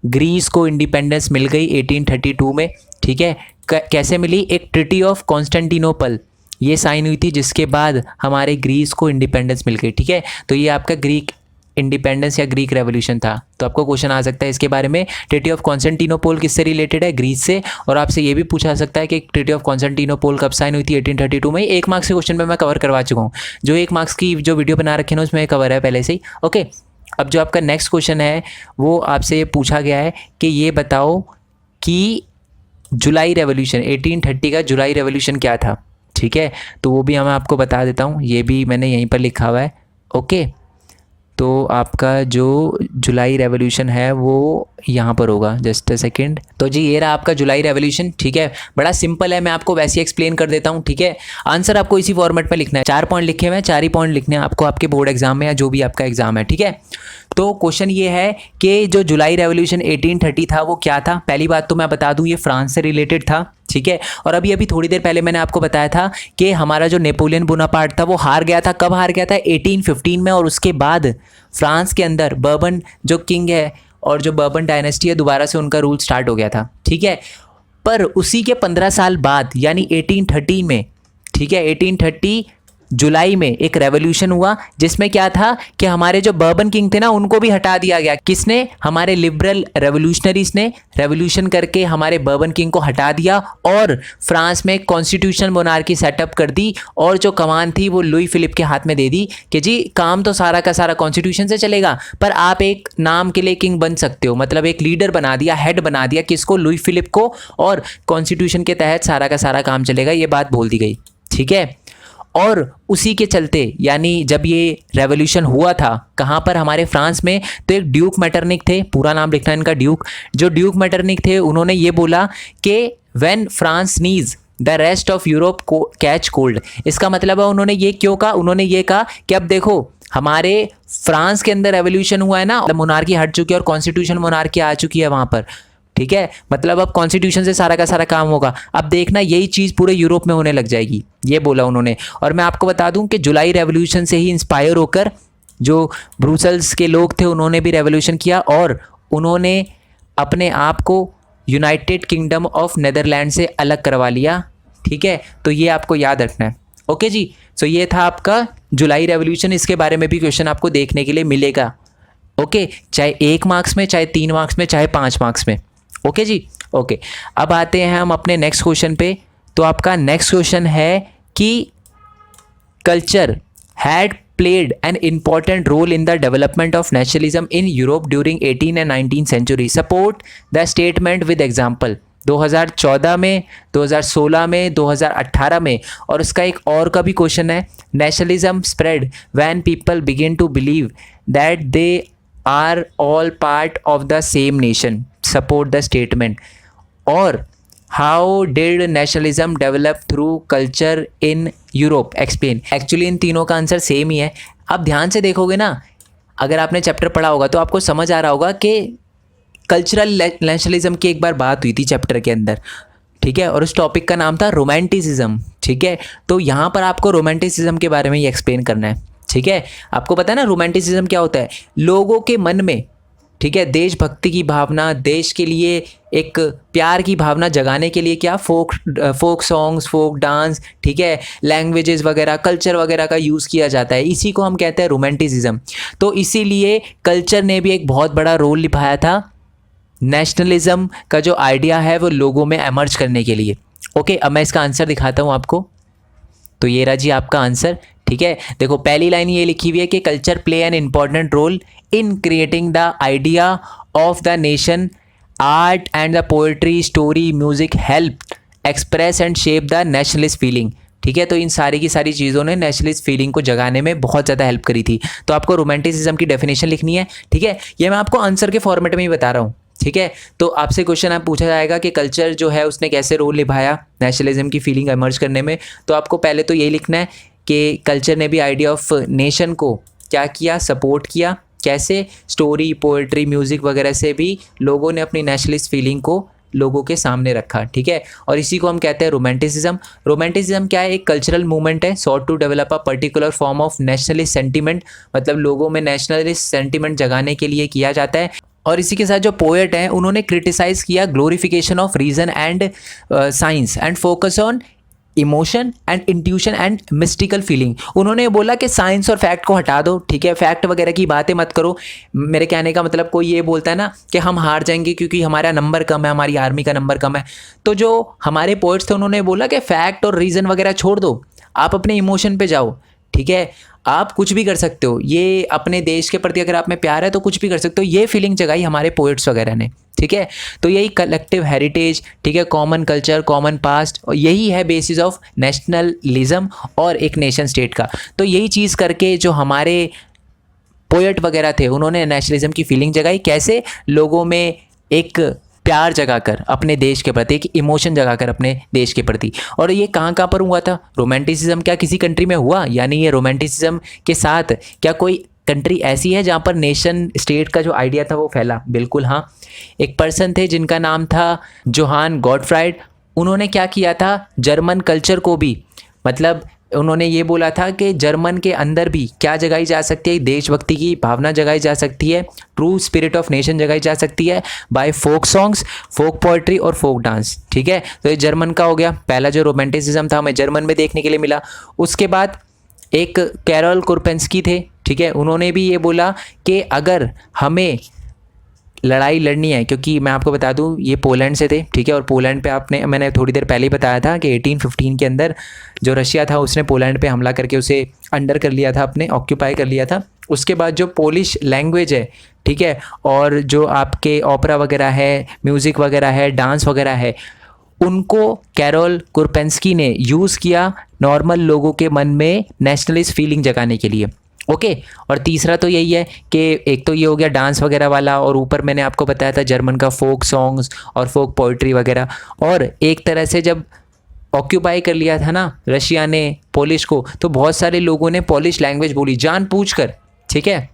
ग्रीस को इंडिपेंडेंस मिल गई 1832 में। ठीक है, कैसे मिली, एक ट्रीटी ऑफ कॉन्स्टेंटिनोपल ये साइन हुई थी, जिसके बाद हमारे ग्रीस को इंडिपेंडेंस मिल गई। ठीक है, तो ये आपका ग्रीक इंडिपेंडेंस या ग्रीक रेवोल्यूशन था। तो आपको क्वेश्चन आ सकता है इसके बारे में, ट्रीटी ऑफ कॉन्स्टेंटिनोपल किससे रिलेटेड है, ग्रीस से। और आपसे ये भी पूछा सकता है कि ट्रीटी ऑफ कॉन्स्टेंटिनोपल कब साइन हुई थी, 1832 में। एक मार्क्स के क्वेश्चन में मैं कवर करवा चुका हूँ, जो एक मार्क्स की जो वीडियो बना रखे ना उसमें कवर है पहले से ही। ओके, अब जो आपका नेक्स्ट क्वेश्चन है वो आपसे ये पूछा गया है कि ये बताओ कि जुलाई रेवोल्यूशन, 1830 का जुलाई रेवोल्यूशन क्या था। ठीक है, तो वो भी मैं आपको बता देता हूँ, ये भी मैंने यहीं पर लिखा हुआ है। ओके, तो आपका जो जुलाई रेवोल्यूशन है वो यहाँ पर होगा, जस्ट अ सेकेंड। तो जी ये रहा आपका जुलाई रेवोल्यूशन। ठीक है, बड़ा सिंपल है, मैं आपको वैसे ही एक्सप्लेन कर देता हूँ। ठीक है, आंसर आपको इसी फॉर्मेट में लिखना है, 4 पॉइंट लिखे हुए हैं, 4 ही पॉइंट लिखने हैं आपको आपके बोर्ड एग्जाम में या जो भी आपका एग्जाम है। ठीक है, तो क्वेश्चन ये है कि जो जुलाई रेवोल्यूशन 1830 था वो क्या था। पहली बात तो मैं बता दूं ये फ्रांस से रिलेटेड था। ठीक है, और अभी थोड़ी देर पहले मैंने आपको बताया था कि हमारा जो नेपोलियन बोनापार्ट था वो हार गया था। कब हार गया था, 1815 में। और उसके बाद फ्रांस के अंदर बर्बन जो किंग है और जो बर्बन डायनेस्टी है दोबारा से उनका रूल स्टार्ट हो गया था। ठीक है, पर उसी के 15 साल बाद यानी 1813 में, ठीक है 1830 जुलाई में एक रेवोल्यूशन हुआ, जिसमें क्या था कि हमारे जो बर्बन किंग थे ना उनको भी हटा दिया गया। किसने, हमारे लिबरल रेवोल्यूशनरीज ने रेवोल्यूशन करके हमारे बर्बन किंग को हटा दिया और फ्रांस में कॉन्स्टिट्यूशनल मोनार्की सेटअप कर दी और जो कमान थी वो लुई फिलिप के हाथ में दे दी कि जी काम तो सारा का सारा कॉन्स्टिट्यूशन से चलेगा, पर आप एक नाम के लिए किंग बन सकते हो। मतलब एक लीडर बना दिया, हेड बना दिया किसको, लुई फिलिप को, और कॉन्स्टिट्यूशन के तहत सारा का सारा काम चलेगा, ये बात बोल दी गई। ठीक है, और उसी के चलते यानी जब ये रेवोल्यूशन हुआ था कहाँ पर, हमारे फ्रांस में, तो एक ड्यूक मेटरनिक थे, पूरा नाम लिखना इनका ड्यूक, जो ड्यूक मेटरनिक थे उन्होंने ये बोला कि when France knees the rest of Europe को कैच कोल्ड। इसका मतलब है उन्होंने ये क्यों कहा, उन्होंने ये कहा कि अब देखो हमारे फ्रांस के अंदर रेवोल्यूशन हुआ है ना, मोनार्की हट चुकी है और कॉन्स्टिट्यूशन मोनार्की आ चुकी है वहाँ पर, ठीक है, मतलब अब कॉन्स्टिट्यूशन से सारा का सारा काम होगा, अब देखना यही चीज़ पूरे यूरोप में होने लग जाएगी, ये बोला उन्होंने। और मैं आपको बता दूं कि जुलाई रेवोल्यूशन से ही इंस्पायर होकर जो ब्रुसेल्स के लोग थे उन्होंने भी रेवोल्यूशन किया और उन्होंने अपने आप को यूनाइटेड किंगडम ऑफ नेदरलैंड से अलग करवा लिया, ठीक है, तो ये आपको याद रखना है। ओके जी, सो ये था आपका जुलाई रेवोल्यूशन, इसके बारे में भी क्वेश्चन आपको देखने के लिए मिलेगा। ओके, चाहे 1 मार्क्स में, चाहे 3 मार्क्स में, चाहे 5 मार्क्स में। ओके जी, ओके, अब आते हैं हम अपने नेक्स्ट क्वेश्चन पे। तो आपका नेक्स्ट क्वेश्चन है कि culture had played an important role in the development of nationalism in Europe during 18 and 19 century. Support the statement with example. 2014 में, 2016 में, 2018 में, और उसका एक और का भी क्वेश्चन है, nationalism spread when people begin to believe that they are all part of the same nation. Support the statement. और how did nationalism develop through culture in Europe, explain. Actually in तीनों का answer same ही है। अब ध्यान से देखोगे ना, अगर आपने चैप्टर पढ़ा होगा तो आपको समझ आ रहा होगा कि कल्चरल नेशनलिज्म की एक बार बात हुई थी चैप्टर के अंदर, ठीक है, और उस टॉपिक का नाम था रोमांटिसिज्म, ठीक है। तो यहाँ पर आपको रोमांटिसिज्म के बारे में ही एक्सप्लेन करना है, ठीक है। आपको पता है ना रोमांटिसिज्म क्या होता है, लोगों के मन में, ठीक है, देशभक्ति की भावना, देश के लिए एक प्यार की भावना जगाने के लिए क्या, फोक सॉन्ग्स, फोक डांस, ठीक है, लैंग्वेजेस वगैरह, कल्चर वगैरह का यूज़ किया जाता है, इसी को हम कहते हैं रोमांटिसिज्म। तो इसीलिए कल्चर ने भी एक बहुत बड़ा रोल निभाया था नेशनलिज्म का जो आइडिया है वो लोगों में एमर्ज करने के लिए। ओके, अब मैं इसका आंसर दिखाता हूँ आपको। तो ये रहा जी आपका आंसर, ठीक है। देखो पहली लाइन ये लिखी हुई है कि culture play an important role in creating the idea of the nation, art and the poetry, story, music help express and shape the nationalist feeling, ठीक है। तो इन सारी की सारी चीज़ों ने नेशनलिस्ट फीलिंग को जगाने में बहुत ज़्यादा हेल्प करी थी। तो आपको रोमांटिसिज्म की डेफिनेशन लिखनी है, ठीक है, ये मैं आपको आंसर के फॉर्मेट में ही बता रहा हूँ, ठीक है। तो आपसे क्वेश्चन आप पूछा जाएगा कि कल्चर जो है उसने कैसे रोल निभाया नेशनलिज्म की फीलिंग इमर्ज करने में, तो आपको पहले तो यही लिखना है कि कल्चर ने भी आइडिया ऑफ नेशन को क्या किया, सपोर्ट किया, कैसे, स्टोरी, पोएट्री, म्यूज़िक वगैरह से भी लोगों ने अपनी नेशनलिस्ट फीलिंग को लोगों के सामने रखा, ठीक है। और इसी को हम कहते हैं रोमांटिसिज्म। रोमांटिसिज्म क्या है, एक कल्चरल मूवमेंट है sought to develop a particular form of nationalist sentiment, मतलब लोगों में नेशनलिस्ट सेंटिमेंट जगाने के लिए किया जाता है। और इसी के साथ जो पोएट हैं उन्होंने क्रिटिसाइज़ किया glorification of reason and science and focus on emotion and intuition and mystical feeling. उन्होंने बोला कि साइंस और फैक्ट को हटा दो, ठीक है, फैक्ट वगैरह की बातें मत करो। मेरे कहने का मतलब कोई ये बोलता है ना कि हम हार जाएंगे क्योंकि हमारा नंबर कम है, हमारी आर्मी का नंबर कम है, तो जो हमारे पोएट्स थे उन्होंने बोला कि फैक्ट और रीज़न वगैरह छोड़ दो, आप अपने इमोशन पे जाओ, ठीक है, आप कुछ भी कर सकते हो, ये अपने देश के प्रति अगर आप में प्यार है तो कुछ भी कर सकते हो, ये फीलिंग जगाई हमारे पोएट्स वगैरह ने, ठीक है। तो यही कलेक्टिव हेरिटेज, ठीक है, कॉमन कल्चर, कॉमन पास्ट, और यही है बेसिस ऑफ नेशनलिज्म और एक नेशन स्टेट का। तो यही चीज़ करके जो हमारे पोएट वगैरह थे उन्होंने नेशनलिज्म की फीलिंग जगाई, कैसे, लोगों में एक प्यार जगाकर अपने देश के प्रति, एक इमोशन जगाकर अपने देश के प्रति। और ये कहाँ कहाँ पर हुआ था रोमांटिसिज्म, क्या किसी कंट्री में हुआ, यानी ये रोमांटिसिज्म के साथ क्या कोई कंट्री ऐसी है जहाँ पर नेशन स्टेट का जो आइडिया था वो फैला? बिल्कुल हाँ। एक पर्सन थे जिनका नाम था जोहान गॉटफ्राइड, उन्होंने क्या किया था, जर्मन कल्चर को भी, मतलब उन्होंने ये बोला था कि जर्मन के अंदर भी क्या जगाई जा सकती है, देशभक्ति की भावना जगाई जा सकती है, ट्रू स्पिरिट ऑफ नेशन जगाई जा सकती है बाय फोक सॉन्ग्स, फोक पोएट्री और फोक डांस, ठीक है। तो ये जर्मन का हो गया, पहला जो रोमांटिसिज्म था हमें जर्मन में देखने के लिए मिला। उसके बाद एक कैरोल कुरपेंस्की थे, ठीक है, उन्होंने भी ये बोला कि अगर हमें लड़ाई लड़नी है, क्योंकि मैं आपको बता दूं ये पोलैंड से थे, ठीक है, और पोलैंड पे मैंने थोड़ी देर पहले ही बताया था कि 1815 के अंदर जो रशिया था उसने पोलैंड पे हमला करके उसे अंडर कर लिया था, अपने ऑक्यूपाई कर लिया था। उसके बाद जो पोलिश लैंग्वेज है, ठीक है, और जो आपके ओपेरा वगैरह है, म्यूज़िक वगैरह है, डांस वगैरह है, उनको कैरोल कुरपेंस्की ने यूज़ किया नॉर्मल लोगों के मन में नेशनलिस्ट फीलिंग जगाने के लिए। ओके और तीसरा तो यही है कि एक तो ये हो गया डांस वगैरह वाला, और ऊपर मैंने आपको बताया था जर्मन का फोक सॉन्ग्स और फोक पोइट्री वगैरह। और एक तरह से जब ऑक्यूपाई कर लिया था ना रशिया ने पोलिश को, तो बहुत सारे लोगों ने पोलिश लैंग्वेज बोली जानबूझकर। ठीक है,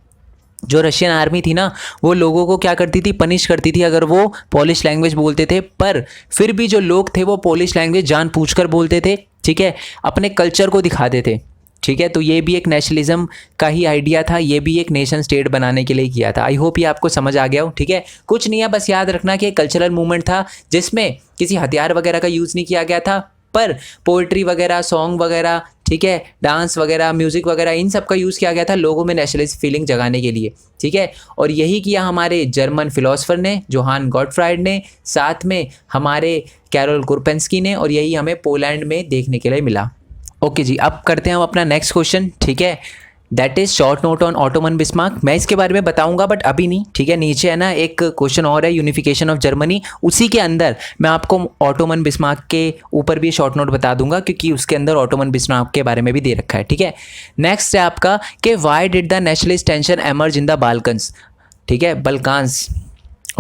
जो रशियन आर्मी थी ना वो लोगों को क्या करती थी, पनिश करती थी अगर वो पोलिश लैंग्वेज बोलते थे, पर फिर भी जो लोग थे वो पोलिश लैंग्वेज जानबूझकर बोलते थे। ठीक है, अपने कल्चर को दिखाते थे। ठीक है, तो ये भी एक नेशनलिज्म का ही आइडिया था, ये भी एक नेशन स्टेट बनाने के लिए किया था। आई होप ये आपको समझ आ गया हो। ठीक है, कुछ नहीं है, बस याद रखना कि एक कल्चरल मूवमेंट था जिसमें किसी हथियार वगैरह का यूज़ नहीं किया गया था, पर पोइट्री वगैरह, सॉन्ग वगैरह, ठीक है, डांस वगैरह, म्यूज़िक वगैरह, इन सब का यूज़ किया गया था लोगों में नेशनलिस्ट फीलिंग जगाने के लिए। ठीक है, और यही किया हमारे जर्मन फिलोसफर ने, जोहान गॉटफ्राइड ने, साथ में हमारे कैरोल कुरपेंस्की ने, और यही हमें पोलैंड में देखने के लिए मिला। ओके जी, अब करते हैं हम अपना नेक्स्ट क्वेश्चन। ठीक है, that is short note on Ottoman Bismarck. मैं इसके बारे में बताऊंगा बट अभी नहीं। ठीक है, नीचे है ना एक क्वेश्चन और है, यूनिफिकेशन ऑफ जर्मनी, उसी के अंदर मैं आपको ऑटोमन बिस्मार्क के ऊपर भी शॉर्ट नोट बता दूंगा, क्योंकि उसके अंदर ऑटोमन बिस्मार्क के बारे में भी दे रखा है। ठीक है, नेक्स्ट है आपका कि why did the nationalist tension emerge in the Balkans. ठीक है, बल्कान्स।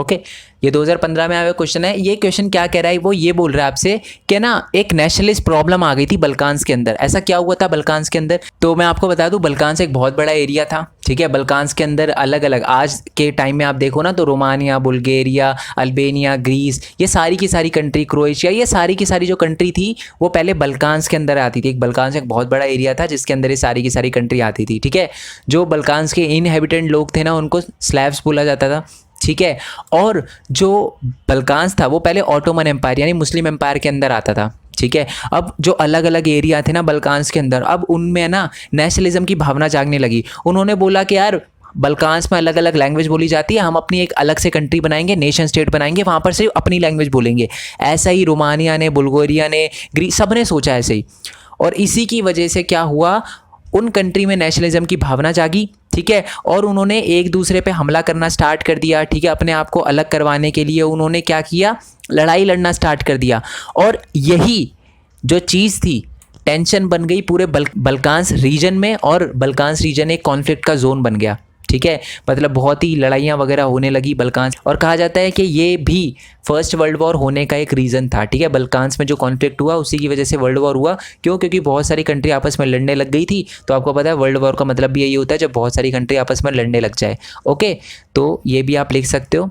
ओके, ये 2015 में आया हुआ क्वेश्चन है। ये क्वेश्चन क्या कह रहा है, वो ये बोल रहा है आपसे कि ना एक नेशनलिस्ट प्रॉब्लम आ गई थी बल्कान्स के अंदर। ऐसा क्या हुआ था बल्कान्स के अंदर, तो मैं आपको बता दूं, बल्कान्स एक बहुत बड़ा एरिया था। ठीक है, बल्कान्स के अंदर अलग अलग, आज के टाइम में आप देखो ना तो रोमानिया, बुल्गारिया, अल्बेनिया, ग्रीस, ये सारी की सारी कंट्री, क्रोएशिया, ये सारी की सारी जो कंट्री थी वो पहले बल्कान्स के अंदर आती थी। एक बल्कान्स एक बहुत बड़ा एरिया था जिसके अंदर ये सारी की सारी कंट्री आती थी। ठीक है, जो बल्कान्स के इनहेबिटेंट लोग थे ना उनको स्लैव्स बोला जाता था। ठीक है, और जो बल्कान्स था वो पहले ऑटोमन एम्पायर यानी मुस्लिम एम्पायर के अंदर आता था। ठीक है, अब जो अलग अलग एरिया थे ना बल्कान्स के अंदर, अब उनमें ना नेशनलिज्म की भावना जागने लगी। उन्होंने बोला कि यार बल्कान्स में अलग अलग लैंग्वेज बोली जाती है, हम अपनी एक अलग से कंट्री बनाएंगे, नेशन स्टेट बनाएंगे, वहाँ पर सिर्फ अपनी लैंग्वेज बोलेंगे। ऐसा ही रोमानिया ने, बुल्गारिया ने, ग्रीस, सब ने सोचा ऐसे ही। और इसी की वजह से क्या हुआ, उन कंट्री में नेशनलिज्म की भावना जागी। ठीक है, और उन्होंने एक दूसरे पे हमला करना स्टार्ट कर दिया। ठीक है, अपने आप को अलग करवाने के लिए उन्होंने क्या किया, लड़ाई लड़ना स्टार्ट कर दिया। और यही जो चीज़ थी, टेंशन बन गई पूरे बल्कान्स रीजन में, और बल्कान्स रीजन एक कॉन्फ्लिक्ट का जोन बन गया। ठीक है, मतलब बहुत ही लड़ाइयाँ वगैरह होने लगी बल्कान्स, और कहा जाता है कि ये भी फर्स्ट वर्ल्ड वॉर होने का एक रीज़न था। ठीक है, बल्कान्स में जो कॉन्फ्लिक्ट हुआ उसी की वजह से वर्ल्ड वॉर हुआ। क्यों? क्योंकि बहुत सारी कंट्री आपस में लड़ने लग गई थी। तो आपको पता है वर्ल्ड वॉर का मतलब भी यही होता है जब बहुत सारी कंट्री आपस में लड़ने लग जाए। ओके, तो ये भी आप लिख सकते हो।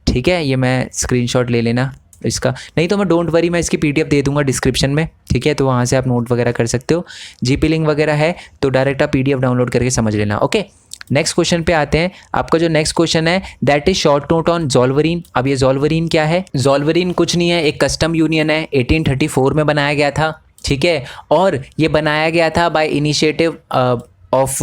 ठीक है, ये मैं स्क्रीनशॉट ले लेना इसका, नहीं तो मैं डोंट वरी, मैं इसकी पीडीएफ दे दूंगा डिस्क्रिप्शन में। ठीक है, तो वहाँ से आप नोट वगैरह कर सकते हो। जीपी लिंक वगैरह है तो डायरेक्ट आप पीडीएफ डाउनलोड करके समझ लेना। ओके, नेक्स्ट क्वेश्चन पे आते हैं। आपका जो नेक्स्ट क्वेश्चन है that is short note on Zollverein. अब ये ज़ोल्वरीन क्या है? ज़ोल्वरीन कुछ नहीं है, एक कस्टम यूनियन है, 1834 में बनाया गया था। ठीक है, और ये बनाया गया था बाय इनिशिएटिव ऑफ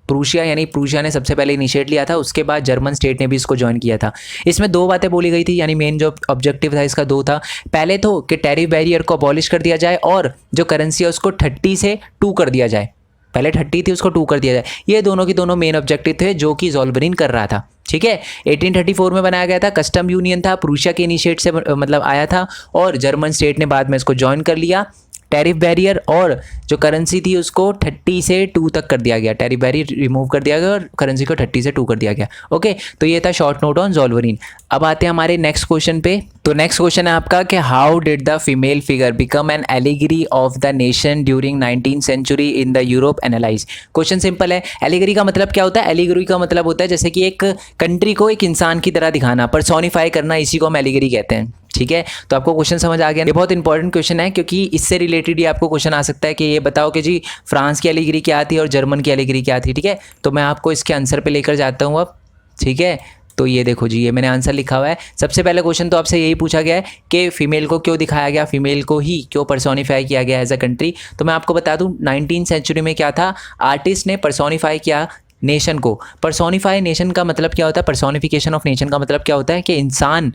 प्रूशिया, यानी प्रूशिया ने सबसे पहले इनिशिएट लिया था, उसके बाद जर्मन स्टेट ने भी इसको ज्वाइन किया था। इसमें दो बातें बोली गई थी, यानी मेन जो ऑब्जेक्टिव था इसका दो था। पहले तो कि टैरिफ बैरियर को अबॉलिश कर दिया जाए और जो करेंसी है उसको 30 से 2 कर दिया जाए। पहले 30 थी, उसको 2 कर दिया जाए। ये दोनों की दोनों मेन ऑब्जेक्टिव थे जो कि ज़ोल्वरीन कर रहा था। ठीक है, 1834 में बनाया गया था, कस्टम यूनियन था, प्रूशिया के इनिशिएट से मतलब आया था, और जर्मन स्टेट ने बाद में इसको ज्वाइन कर लिया। टैरिफ बैरियर और जो करेंसी थी उसको 30 से 2 तक कर दिया गया, टैरिफ बैरियर रिमूव कर दिया गया और करेंसी को 30 से 2 कर दिया गया। ओके, तो ये था शॉर्ट नोट ऑन ज़ोल्वरीन। अब आते हैं हमारे नेक्स्ट क्वेश्चन पे। तो नेक्स्ट क्वेश्चन है आपका कि how did the female figure become an allegory of the nation during 19th century in the Europe analyse. Question simple है। एलिगरी का मतलब क्या होता है? एलिगरी का मतलब होता है जैसे कि एक कंट्री को एक इंसान की तरह दिखाना, पर्सोनिफाई करना, इसी को हम एलिगरी कहते हैं। ठीक है, तो आपको क्वेश्चन समझ आ गया। ये बहुत इंपॉर्टेंट क्वेश्चन है क्योंकि इससे रिलेटेड ही आपको क्वेश्चन आ सकता है कि ये बताओ कि जी फ्रांस की एलिगरी क्या थी और जर्मन की एलिगरी क्या थी। ठीक है, तो मैं आपको इसके आंसर पे लेकर जाता हूँ अब। ठीक है, तो ये देखो जी, ये मैंने आंसर लिखा हुआ है। सबसे पहले क्वेश्चन तो आपसे यही पूछा गया है कि फीमेल को क्यों दिखाया गया, फीमेल को ही क्यों पर्सोनिफाई किया गया एज अ कंट्री। तो मैं आपको बता दूं 19th सेंचुरी में क्या था, आर्टिस्ट ने पर्सोनिफाई किया नेशन को। पर्सोनिफाई नेशन का मतलब क्या होता है? पर्सोनिफिकेशन ऑफ नेशन का मतलब क्या होता है कि इंसान,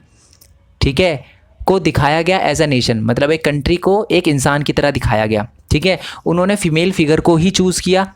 ठीक है, को दिखाया गया एज अ नेशन, मतलब एक कंट्री को एक इंसान की तरह दिखाया गया। ठीक है, उन्होंने फीमेल फिगर को ही चूज़ किया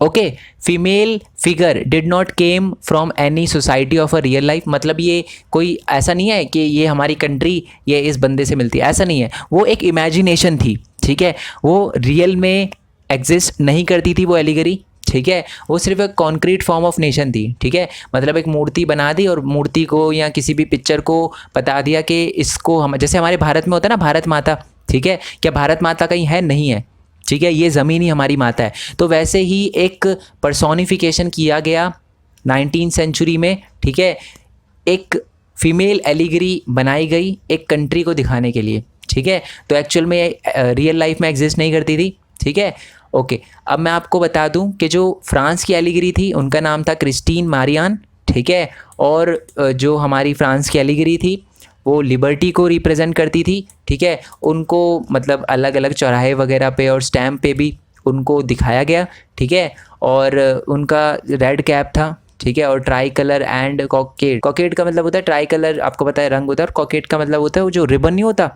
okay, female figure did not came from any society of a real life, मतलब ये कोई ऐसा नहीं है कि ये हमारी कंट्री ये इस बंदे से मिलती है, ऐसा नहीं है, वो एक इमेजिनेशन थी, ठीक है, वो रियल में एग्जिस्ट नहीं करती थी वो एलिगरी, ठीक है, वो सिर्फ एक कॉन्क्रीट फॉर्म ऑफ नेशन थी, ठीक है, मतलब एक मूर्ति बना दी और मूर्ति को या किसी भी पिक्चर को बता दिया कि इसको हम, जैसे हमारे भारत में होता है ना भारत माता, ठीक है, क्या भारत माता कहीं है, नहीं है, ठीक है, ये ज़मीन ही हमारी माता है, तो वैसे ही एक पर्सोनिफिकेशन किया गया 19th सेंचुरी में, ठीक है, एक फीमेल एलिगरी बनाई गई एक कंट्री को दिखाने के लिए, ठीक है, तो एक्चुअल में रियल लाइफ में एग्जिस्ट नहीं करती थी, ठीक है। ओके, अब मैं आपको बता दूं कि जो फ्रांस की एलिगरी थी उनका नाम था क्रिस्टीन मारियान, ठीक है, और जो हमारी फ्रांस की एलिगरी थी वो लिबर्टी को रिप्रेजेंट करती थी, ठीक है, उनको मतलब अलग अलग चौराहे वगैरह पे और स्टैम्प पे भी उनको दिखाया गया, ठीक है, और उनका रेड कैप था, ठीक है, और ट्राई कलर एंड कॉकेट, कॉकेट का मतलब होता है ट्राई कलर, आपको पता है रंग होता है, और कॉकेट का मतलब होता है वो जो रिबन नहीं होता,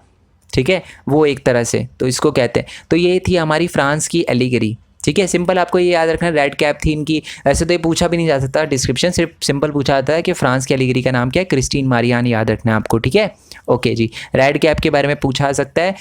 ठीक है, वो एक तरह से, तो इसको कहते हैं, तो ये थी हमारी फ्रांस की एलिगरी, ठीक है, सिंपल आपको ये याद रखना, रेड कैप थी इनकी, ऐसे तो ये पूछा भी नहीं जा सकता डिस्क्रिप्शन, सिर्फ सिंपल पूछा जाता है कि फ्रांस की एलिगरी का नाम क्या है, क्रिस्टीन मारियान, याद रखना है आपको, ठीक है। ओके जी, रेड कैप के बारे में पूछा जा सकता है,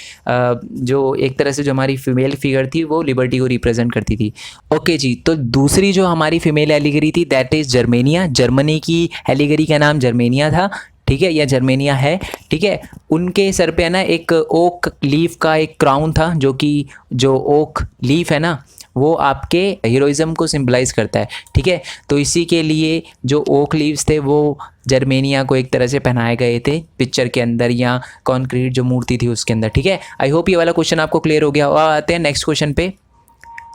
जो एक तरह से जो हमारी फीमेल फिगर थी वो लिबर्टी को रिप्रेजेंट करती थी। ओके जी, तो दूसरी जो हमारी फीमेल एलिगरी थी दैट इज़ जर्मेनिया, जर्मनी की एलिगरी का नाम जर्मेनिया था, ठीक है, या जर्मेनिया है, ठीक है, उनके सर पे है ना एक ओक लीफ का एक क्राउन था, जो कि जो ओक लीफ है ना वो आपके हीरोइज्म को सिंबलाइज करता है, ठीक है, तो इसी के लिए जो ओक लीव्स थे वो जर्मेनिया को एक तरह से पहनाए गए थे पिक्चर के अंदर या कॉन्क्रीट जो मूर्ति थी उसके अंदर, ठीक है। आई होप ये वाला क्वेश्चन आपको क्लियर हो गया। और आते हैं नेक्स्ट क्वेश्चन पे,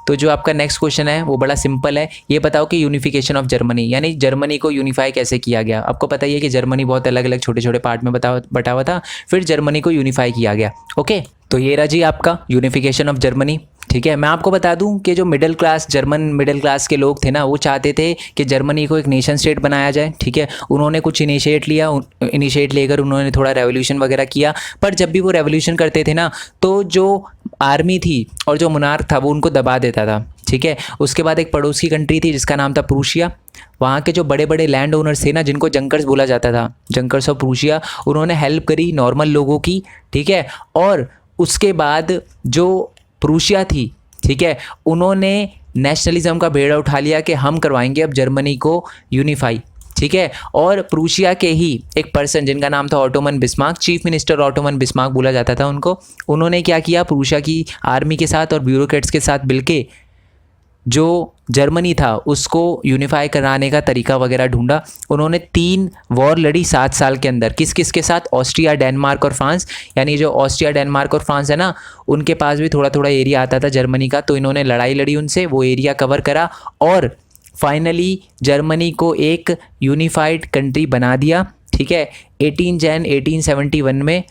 तो जो आपका नेक्स्ट क्वेश्चन है वो बड़ा सिंपल है, ये बताओ कि यूनिफिकेशन ऑफ जर्मनी, यानी जर्मनी को यूनिफाई कैसे किया गया। आपको पता ही है कि जर्मनी बहुत अलग अलग छोटे छोटे पार्ट में बटा हुआ था, फिर जर्मनी को यूनिफाई किया गया। ओके, तो ये रहा जी आपका यूनिफिकेशन ऑफ जर्मनी, ठीक है। मैं आपको बता दूं कि जो middle class German middle class के लोग थे ना, वो चाहते थे कि जर्मनी को एक नेशन स्टेट बनाया जाए, ठीक है, उन्होंने कुछ इनिशिएट लेकर उन्होंने थोड़ा रेवोल्यूशन वगैरह किया, पर जब भी वो रेवोल्यूशन करते थे ना तो जो आर्मी थी और जो मुनार्क था वो उनको दबा देता था, ठीक है। उसके बाद एक पड़ोस की कंट्री थी जिसका नाम था प्रूशिया, वहाँ के जो बड़े बड़े लैंड ओनर्स थे ना, जिनको जंकर्स बोला जाता था, जंकर्स ऑफ प्रूशिया, उन्होंने हेल्प करी नॉर्मल लोगों की, ठीक है। और उसके बाद जो प्रूशिया थी, ठीक है, उन्होंने नेशनलिज्म का बेड़ा उठा लिया कि हम करवाएंगे अब जर्मनी को यूनिफाई, ठीक है। और प्रूशिया के ही एक पर्सन जिनका नाम था Ottoman Bismarck, chief minister Ottoman Bismarck बोला जाता था उनको, उन्होंने क्या किया, प्रूशिया की आर्मी के साथ और ब्यूरोक्रेट्स के साथ मिलके जो जर्मनी था उसको यूनिफाई कराने का तरीका वगैरह ढूंढा। उन्होंने 3 वॉर लड़ी 7 साल के अंदर, किस किस के साथ, ऑस्ट्रिया, डेनमार्क और फ्रांस, यानी जो ऑस्ट्रिया, डेनमार्क और फ्रांस है ना, उनके पास भी थोड़ा थोड़ा एरिया आता था जर्मनी का, तो इन्होंने लड़ाई लड़ी उनसे, वो एरिया कवर करा और फाइनली जर्मनी को एक यूनिफाइड कंट्री बना दिया, ठीक है। 18 जन 1871 में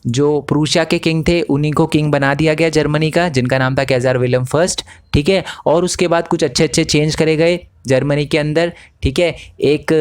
जो प्रूशिया के किंग थे उन्हीं को किंग बना दिया गया जर्मनी का, जिनका नाम था कैज़र विलियम फर्स्ट, ठीक है। और उसके बाद कुछ अच्छे अच्छे चेंज करे गए जर्मनी के अंदर, ठीक है, एक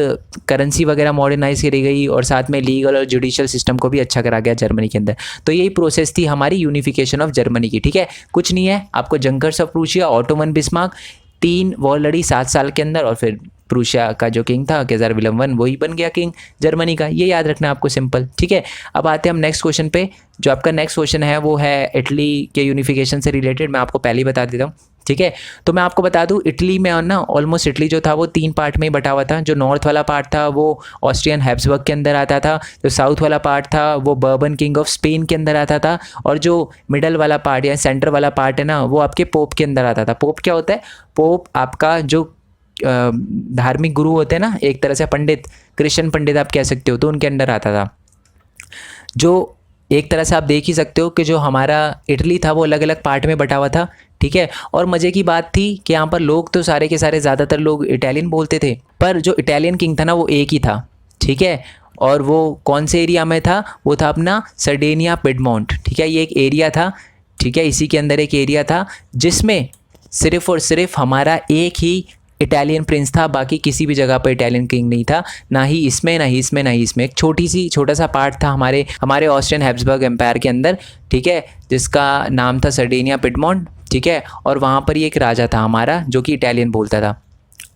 करेंसी वगैरह मॉडर्नाइज करी गई और साथ में लीगल और जुडिशियल सिस्टम को भी अच्छा करा गया जर्मनी के अंदर। तो यही प्रोसेस थी हमारी यूनिफिकेशन ऑफ जर्मनी की, ठीक है। कुछ नहीं है, आपको junkers of Prussia, Ottoman Bismarck, 3 war लड़ी 7 साल के अंदर, और फिर प्रूशिया का जो किंग था कैज़र विलियम वन, वही बन गया किंग जर्मनी का, ये याद रखना आपको, सिंपल, ठीक है। अब आते हैं हम नेक्स्ट क्वेश्चन पे। जो आपका नेक्स्ट क्वेश्चन है वो है इटली के यूनिफिकेशन से रिलेटेड, मैं आपको पहले ही बता देता हूँ, ठीक है। तो मैं आपको बता दूँ, इटली में ना ऑलमोस्ट इटली जो था वो 3 पार्ट में ही बटा हुआ था। जो नॉर्थ वाला पार्ट था वो ऑस्ट्रियन हैब्सबर्ग के अंदर आता था, जो साउथ वाला पार्ट था वो बर्बन किंग ऑफ स्पेन के अंदर आता था, और जो मिडल वाला पार्ट या सेंटर वाला पार्ट है ना वो आपके पोप के अंदर आता था। पोप क्या होता है, पोप आपका जो धार्मिक गुरु होते हैं ना, एक तरह से पंडित, क्रिश्चियन पंडित आप कह सकते हो, तो उनके अंडर आता था। जो एक तरह से आप देख ही सकते हो कि जो हमारा इटली था वो अलग अलग पार्ट में बटा हुआ था, ठीक है। और मज़े की बात थी कि यहाँ पर लोग तो सारे के सारे ज़्यादातर लोग इटालियन बोलते थे, पर जो इटालियन किंग था ना वो एक ही था, ठीक है। और वो कौन से एरिया में था, वो था अपना सर्डेनिया पिडमोंट, ठीक है, ये एक एरिया था, ठीक है। इसी के अंदर एक एरिया था जिसमें सिर्फ और सिर्फ हमारा एक ही इटालियन प्रिंस था, बाकी किसी भी जगह पर इटालियन किंग नहीं था, ना ही इसमें ना ही इसमें ना ही इसमें। एक छोटा सा पार्ट था हमारे ऑस्ट्रियन हैब्सबर्ग एम्पायर के अंदर, ठीक है, जिसका नाम था सर्डेनिया पिडमोंट, ठीक है, और वहाँ पर ही एक राजा था हमारा जो कि इटालियन बोलता था।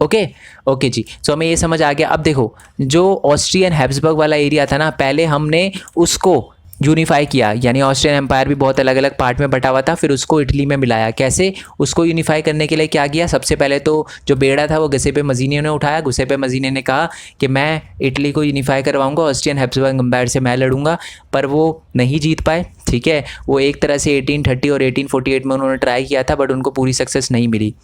ओके ओके जी, सो हमें ये समझ आ गया। अब देखो जो ऑस्ट्रियन हैब्सबर्ग वाला एरिया था ना, पहले हमने उसको यूनिफाई किया, यानी ऑस्ट्रियन एम्पायर भी बहुत अलग अलग पार्ट में बटा हुआ था, फिर उसको इटली में मिलाया। कैसे? उसको यूनिफाई करने के लिए क्या किया, सबसे पहले तो जो बेड़ा था वो गुसेपे मजीनी ने उठाया। गुसेपे मजीनी ने कहा कि मैं इटली को यूनिफाई करवाऊंगा, ऑस्ट्रियन हैब्सबर्ग एम्पायर से मैं लड़ूंगा, पर वो नहीं जीत पाए। ठीक है, वो एक तरह से 1830 और 1848 में उन्होंने ट्राई किया था, बट उनको पूरी सक्सेस नहीं मिली।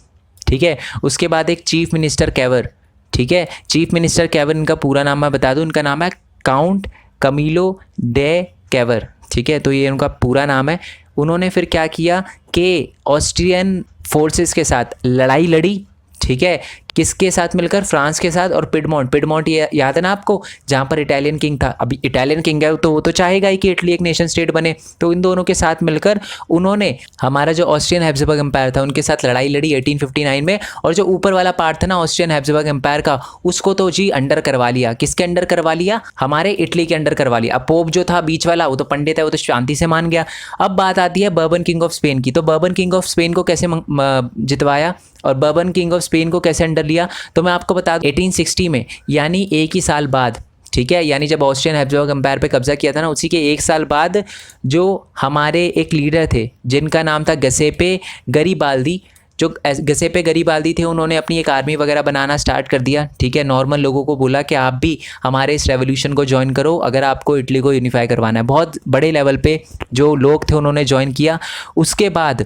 ठीक है, उसके बाद एक चीफ मिनिस्टर कैवर, ठीक है, चीफ मिनिस्टर कैवर, इनका पूरा नाम मैं बता दूं, इनका नाम है काउंट कमीलो डे कैवर। ठीक है, तो ये उनका पूरा नाम है। उन्होंने फिर क्या किया कि ऑस्ट्रियन फोर्सेस के साथ लड़ाई लड़ी। ठीक है, किसके साथ मिलकर? फ्रांस के साथ। और पिडमोंट, पिडमोंट ये याद है ना आपको, जहाँ पर इटालियन किंग था। अभी इटालियन किंग है तो वो तो चाहेगा ही कि इटली एक नेशन स्टेट बने, तो इन दोनों के साथ मिलकर उन्होंने हमारा जो ऑस्ट्रियन हैब्सबर्ग एम्पायर था उनके साथ लड़ाई लड़ी 1859 में। और जो ऊपर वाला पार्ट था ना ऑस्ट्रियन हैब्सबर्ग एम्पायर का, उसको तो जी अंडर करवा लिया। किसके अंडर करवा लिया? हमारे इटली के अंडर करवा लिया। अब पोप जो था बीच वाला, वो तो पंडित है, वो तो शांति से मान गया। अब बात आती है बर्बन किंग ऑफ स्पेन की। तो बर्बन किंग ऑफ स्पेन को कैसे जितवाया और बर्बन किंग ऑफ स्पेन को कैसे अंडर लिया? तो मैं आपको बता दूं 1860 में, यानी एक ही साल बाद, ठीक है, यानी जब ऑस्ट्रियन हैब्सबर्ग एम्पायर पे कब्जा किया था ना, उसी के एक साल बाद जो हमारे एक लीडर थे जिनका नाम था गसेपे गरिबाल्दी, जो गसेपे गरिबाल्दी थे, उन्होंने अपनी एक आर्मी वगैरह बनाना स्टार्ट कर दिया। ठीक है, नॉर्मल लोगों को बोला कि आप भी हमारे इस रेवोल्यूशन को ज्वाइन करो अगर आपको इटली को यूनिफाई करवाना है। बहुत बड़े लेवल पे जो लोग थे उन्होंने ज्वाइन किया। उसके बाद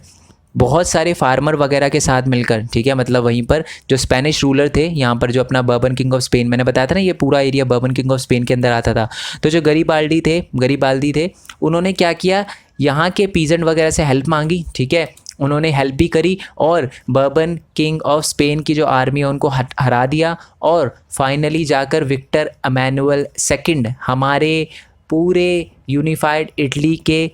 बहुत सारे फार्मर वगैरह के साथ मिलकर, ठीक है, मतलब वहीं पर जो स्पेनिश रूलर थे, यहाँ पर जो अपना बर्बन किंग ऑफ स्पेन, मैंने बताया था ना ये पूरा area bourbon king of Spain के अंदर आता था। तो जो गरिबाल्दी थे उन्होंने क्या किया, यहाँ के पीजेंट वगैरह से हेल्प मांगी। ठीक है, उन्होंने हेल्प भी करी और बर्बन किंग ऑफ स्पेन की जो आर्मी है उनको हरा दिया। और फाइनली जाकर विक्टर एमैनुअल सेकंड हमारे पूरे यूनिफाइड इटली के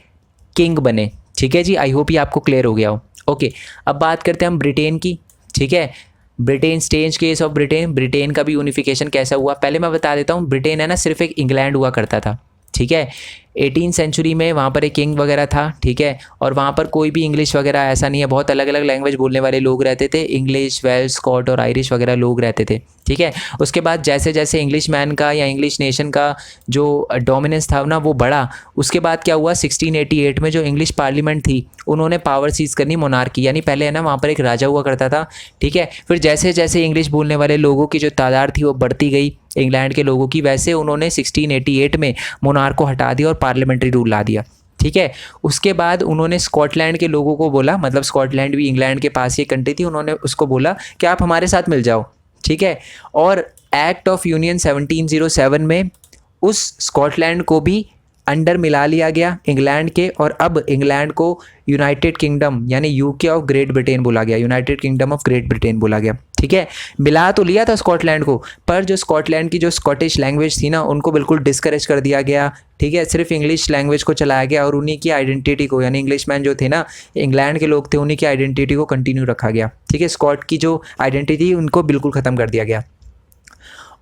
किंग बने। ठीक है जी, आई होप ये आपको क्लियर हो गया हो। ओके, अब बात करते हैं हम ब्रिटेन की। ठीक है, Britain, stage case of Britain, Britain का भी यूनिफिकेशन कैसा हुआ पहले मैं बता देता हूँ। ब्रिटेन है ना सिर्फ एक इंग्लैंड हुआ करता था। ठीक है, 18th सेंचुरी में वहाँ पर एक किंग वगैरह था। ठीक है, और वहाँ पर कोई भी इंग्लिश वगैरह ऐसा नहीं है, बहुत अलग अलग लैंग्वेज बोलने वाले लोग रहते थे, इंग्लिश, वेल्श, स्कॉट और आयरिश वगैरह लोग रहते थे। ठीक है, उसके बाद जैसे जैसे इंग्लिश मैन का या इंग्लिश नेशन का जो डोमिनेंस था ना वो बढ़ा, उसके बाद क्या हुआ 1688 में जो इंग्लिश पार्लियामेंट थी उन्होंने पावर सीज करनी मोनार्की, यानी पहले है ना वहाँ पर एक राजा हुआ करता था। ठीक है, फिर जैसे जैसे इंग्लिश बोलने वाले लोगों की जो तादाद थी वो बढ़ती गई इंग्लैंड के लोगों की, वैसे उन्होंने 1688 में मोनार्क को हटा दिया और पार्लियामेंट्री रूल ला दिया। ठीक है, उसके बाद उन्होंने स्कॉटलैंड के लोगों को बोला, मतलब स्कॉटलैंड भी इंग्लैंड के पास ही कंट्री थी, उन्होंने उसको बोला कि आप हमारे साथ मिल जाओ। ठीक है, और एक्ट ऑफ यूनियन 1707 में उस स्कॉटलैंड को भी अंडर मिला लिया गया इंग्लैंड के, और अब इंग्लैंड को यूनाइटेड किंगडम यानी यूके ऑफ ग्रेट ब्रिटेन बोला गया, United kingdom of great Britain बोला गया। ठीक है, मिला तो लिया था स्कॉटलैंड को, पर जो स्कॉटलैंड की जो स्कॉटिश लैंग्वेज थी ना उनको बिल्कुल डिस्करेज कर दिया गया। ठीक है, सिर्फ इंग्लिश लैंग्वेज को चलाया गया और उन्हीं की आइडेंटिटी को, यानी इंग्लिशमैन जो थे ना, इंग्लैंड के लोग थे, उन्हीं की आइडेंटिटी को कंटिन्यू रखा गया। ठीक है, स्कॉट की जो आइडेंटिटी उनको बिल्कुल ख़त्म कर दिया गया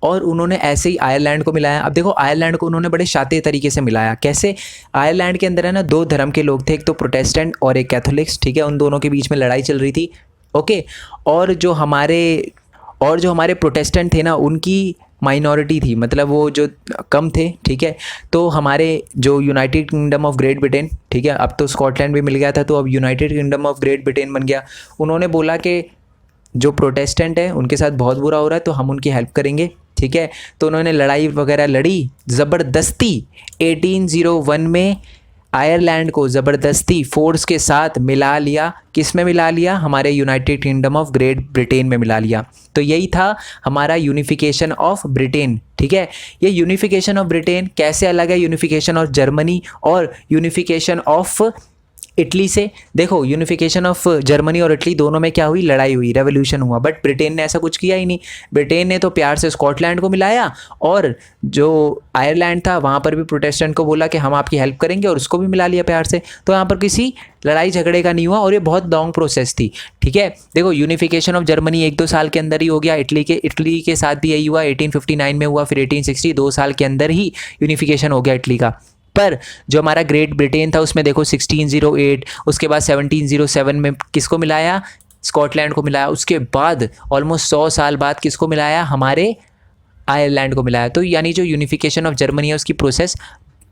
और उन्होंने ऐसे ही आयरलैंड को मिलाया। अब देखो आयरलैंड को उन्होंने बड़े शातिर तरीके से मिलाया। कैसे? आयरलैंड के अंदर है ना दो धर्म के लोग थे, एक तो प्रोटेस्टेंट और एक कैथोलिक्स। ठीक है, उन दोनों के बीच में लड़ाई चल रही थी। ओके, और जो हमारे प्रोटेस्टेंट थे ना उनकी माइनॉरिटी थी, मतलब वो जो कम थे। ठीक है, तो हमारे जो United kingdom of great Britain, ठीक है, अब तो स्कॉटलैंड भी मिल गया था, तो अब United kingdom of great Britain बन गया। उन्होंने बोला कि जो प्रोटेस्टेंट है उनके साथ बहुत बुरा हो रहा है तो हम उनकी हेल्प करेंगे। ठीक है, तो उन्होंने लड़ाई वगैरह लड़ी ज़बरदस्ती। 1801 में आयरलैंड को ज़बरदस्ती फोर्स के साथ मिला लिया। किस में मिला लिया? हमारे United kingdom of great Britain में मिला लिया। तो यही था हमारा यूनिफिकेशन ऑफ ब्रिटेन। ठीक है, ये यूनिफिकेशन ऑफ ब्रिटेन कैसे अलग है यूनिफिकेशन ऑफ जर्मनी और यूनिफिकेशन ऑफ इटली से? देखो, यूनिफिकेशन ऑफ जर्मनी और इटली दोनों में क्या हुई? लड़ाई हुई, रेवोल्यूशन हुआ, बट ब्रिटेन ने ऐसा कुछ किया ही नहीं। ब्रिटेन ने तो प्यार से स्कॉटलैंड को मिलाया और जो आयरलैंड था वहाँ पर भी प्रोटेस्टेंट को बोला कि हम आपकी हेल्प करेंगे और उसको भी मिला लिया प्यार से। तो यहाँ पर किसी लड़ाई झगड़े का नहीं हुआ और ये बहुत लॉन्ग प्रोसेस थी। ठीक है, देखो यूनिफिकेशन ऑफ जर्मनी 1-2 साल के अंदर ही हो गया। इटली के साथ भी यही हुआ, 1859 में हुआ, फिर 1860, 2 साल के अंदर ही यूनिफिकेशन हो गया इटली का। पर जो हमारा ग्रेट ब्रिटेन था उसमें देखो 1608, उसके बाद 1707 में किसको मिलाया, स्कॉटलैंड को मिलाया, उसके बाद ऑलमोस्ट 100 साल बाद किसको मिलाया, हमारे आयरलैंड को मिलाया। तो यानी जो यूनिफिकेशन ऑफ जर्मनी है उसकी प्रोसेस,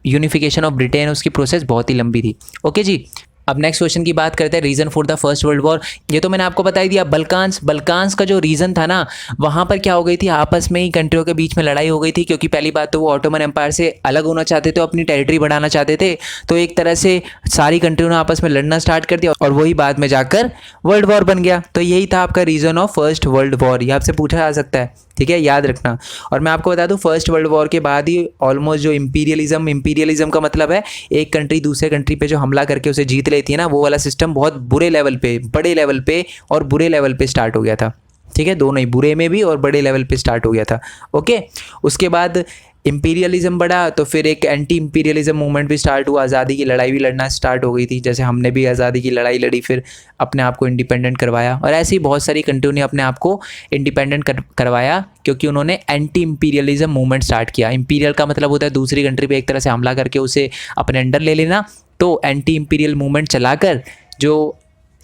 यूनिफिकेशन ऑफ ब्रिटेन उसकी प्रोसेस बहुत ही लंबी थी। ओके जी, अब नेक्स्ट क्वेश्चन की बात करते हैं, reason for the first world war. ये तो मैंने आपको बता ही दिया, बल्कान्स का जो रीज़न था ना, वहाँ पर क्या हो गई थी, आपस में ही कंट्रियों के बीच में लड़ाई हो गई थी, क्योंकि पहली बात तो वो ऑटोमन एम्पायर से अलग होना चाहते थे, अपनी टेरिटरी बढ़ाना चाहते थे। तो एक तरह से सारी कंट्रियों ने आपस में लड़ना स्टार्ट कर दिया और वही बाद में जाकर वर्ल्ड वॉर बन गया। तो यही था आपका reason of first world war, ये आपसे पूछा जा सकता है, ठीक है, याद रखना। और मैं आपको बता दूं, फर्स्ट वर्ल्ड वॉर के बाद ही ऑलमोस्ट जो इंपीरियलिज्म का मतलब है एक कंट्री दूसरे कंट्री पे जो हमला करके उसे जीत लेती है ना, वो वाला सिस्टम बहुत बुरे लेवल पे, बड़े लेवल पे और बुरे लेवल पे स्टार्ट हो गया था, ठीक है, दोनों ही, बुरे में भी और बड़े लेवल पे स्टार्ट हो गया था। ओके, उसके बाद इंपीरियलिज्म बढ़ा तो फिर एक एंटी इंपीरियलिज्म मूवमेंट भी स्टार्ट हुआ, आज़ादी की लड़ाई भी लड़ना स्टार्ट हो गई थी, जैसे हमने भी आज़ादी की लड़ाई लड़ी, फिर अपने आप को इंडिपेंडेंट करवाया। और ऐसी बहुत सारी कंट्रियों ने अपने आप को इंडिपेंडेंट करवाया क्योंकि उन्होंने एंटी इंपीरियलिज्म मूवमेंट स्टार्ट किया। इंपीरियल का मतलब होता है दूसरी कंट्री पे एक तरह से हमला करके उसे अपने अंडर ले लेना। तो एंटी इंपीरियल मूवमेंट चलाकर जो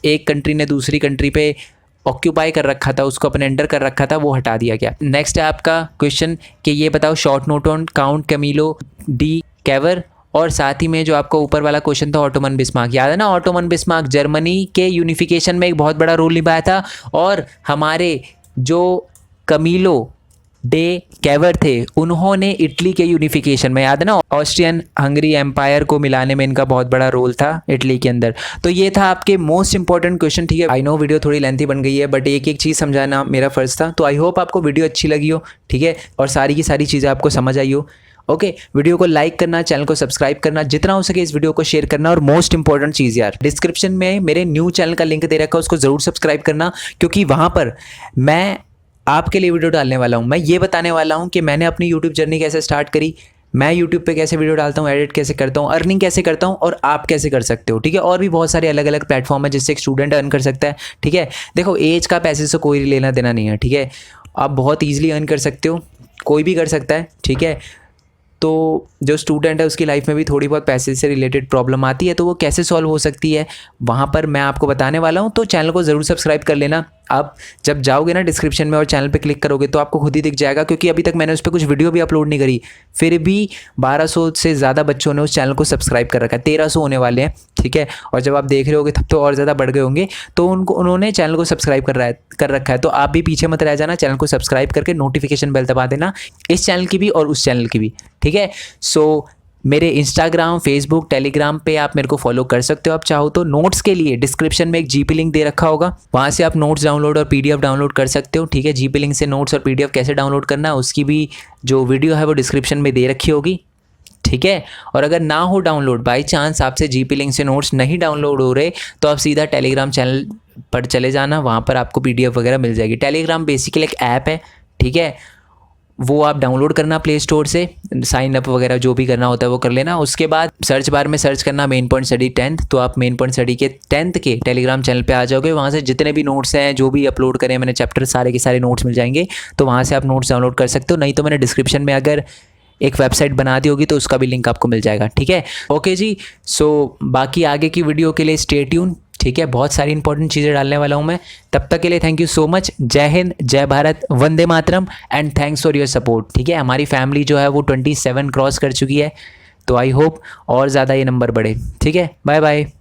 एक कंट्री ने दूसरी कंट्री पे ऑक्यूपाई कर रखा था, उसको अपने अंडर कर रखा था, वो हटा दिया गया। नेक्स्ट है आपका क्वेश्चन कि ये बताओ short note on Count Camillo de Cavour, और साथ ही में जो आपका ऊपर वाला क्वेश्चन था ऑटोमन बिस्मार्क, याद है ना, ऑटोमन बिस्मार्क जर्मनी के यूनिफिकेशन में एक बहुत बड़ा रोल निभाया था, और हमारे जो कमीलो डे कैवर थे उन्होंने इटली के यूनिफिकेशन में, याद है ना, ऑस्ट्रियन हंगरी एम्पायर को मिलाने में इनका बहुत बड़ा रोल था इटली के अंदर। तो ये था आपके मोस्ट इंपॉर्टेंट क्वेश्चन, ठीक है। आई नो वीडियो थोड़ी लेंथी बन गई है, बट एक एक चीज़ समझाना मेरा फ़र्ज़ था। तो आई होप आपको वीडियो अच्छी लगी हो, ठीक है, और सारी की सारी चीज़ें आपको समझ आई हो। ओके, वीडियो को लाइक करना, चैनल को सब्सक्राइब करना, जितना हो सके इस वीडियो को शेयर करना, और मोस्ट इंपॉर्टेंट चीज़ यार, डिस्क्रिप्शन में मेरे न्यू चैनल का लिंक दे रखा है, उसको ज़रूर सब्सक्राइब करना, क्योंकि वहाँ पर मैं आपके लिए वीडियो डालने वाला हूँ। मैं ये बताने वाला हूँ कि मैंने अपनी यूट्यूब जर्नी कैसे स्टार्ट करी, मैं यूट्यूब पे कैसे वीडियो डालता हूँ, एडिट कैसे करता हूँ, अर्निंग कैसे करता हूँ, और आप कैसे कर सकते हो, ठीक है। और भी बहुत सारे अलग अलग प्लेटफॉर्म है जिससे एक स्टूडेंट अर्न कर सकता है, ठीक है। देखो, एज का पैसे से कोई लेना देना नहीं है, ठीक है। आप बहुत ईजिली अर्न कर सकते हो, कोई भी कर सकता है, ठीक है। तो जो स्टूडेंट है उसकी लाइफ में भी थोड़ी बहुत पैसे से रिलेटेड प्रॉब्लम आती है, तो वो कैसे सॉल्व हो सकती है वहाँ पर मैं आपको बताने वाला हूँ। तो चैनल को ज़रूर सब्सक्राइब कर लेना। आप जब जाओगे ना डिस्क्रिप्शन में और चैनल पे क्लिक करोगे तो आपको खुद ही दिख जाएगा, क्योंकि अभी तक मैंने उस पर कुछ वीडियो भी अपलोड नहीं करी, फिर भी 1200 से ज़्यादा बच्चों ने उस चैनल को सब्सक्राइब कर रखा है, 1300 होने वाले हैं, ठीक है। और जब आप देख रहे होगे तब तो और ज़्यादा बढ़ गए होंगे। तो उन्होंने चैनल को सब्सक्राइब कर रखा है। तो आप भी पीछे मत रह जाना, चैनल को सब्सक्राइब करके नोटिफिकेशन बेल दबा देना, इस चैनल की भी और उस चैनल की भी, ठीक है। सो मेरे इंस्टाग्राम, फेसबुक, टेलीग्राम पे आप मेरे को फॉलो कर सकते हो आप चाहो तो। नोट्स के लिए डिस्क्रिप्शन में एक जीपी लिंक दे रखा होगा, वहाँ से आप नोट्स डाउनलोड और पीडीएफ डाउनलोड कर सकते हो, ठीक है। जीपी लिंक से नोट्स और पीडीएफ कैसे डाउनलोड करना है उसकी भी जो वीडियो है वो डिस्क्रिप्शन में दे रखी होगी, ठीक है। और अगर ना हो डाउनलोड, बाई चांस आपसे जीपी लिंक से नोट्स नहीं डाउनलोड हो रहे, तो आप सीधा टेलीग्राम चैनल पर चले जाना, वहाँ पर आपको पीडीएफ वगैरह मिल जाएगी। टेलीग्राम बेसिकली एक ऐप है, ठीक है, वो आप डाउनलोड करना प्ले स्टोर से, साइन अप वगैरह जो भी करना होता है वो कर लेना। उसके बाद सर्च बार में सर्च करना मेन पॉइंट स्टडी 10th, तो आप मेन पॉइंट स्टडी के 10th के टेलीग्राम चैनल पे आ जाओगे। वहाँ से जितने भी नोट्स हैं, जो भी अपलोड करें मैंने चैप्टर, सारे के सारे नोट्स मिल जाएंगे, तो वहाँ से आप नोट्स डाउनलोड कर सकते हो। नहीं तो मैंने डिस्क्रिप्शन में अगर एक वेबसाइट बना दी होगी तो उसका भी लिंक आपको मिल जाएगा, ठीक है। ओके जी, सो बाकी आगे की वीडियो के लिए स्टे ट्यून, ठीक है। बहुत सारी इंपॉर्टेंट चीज़ें डालने वाला हूँ मैं। तब तक के लिए थैंक यू सो मच। जय हिंद, जय भारत, वंदे मातरम, and thanks for your support, ठीक है। हमारी फैमिली जो है वो 27 क्रॉस कर चुकी है, तो आई होप और ज़्यादा ये नंबर बढ़े, ठीक है। Bye bye.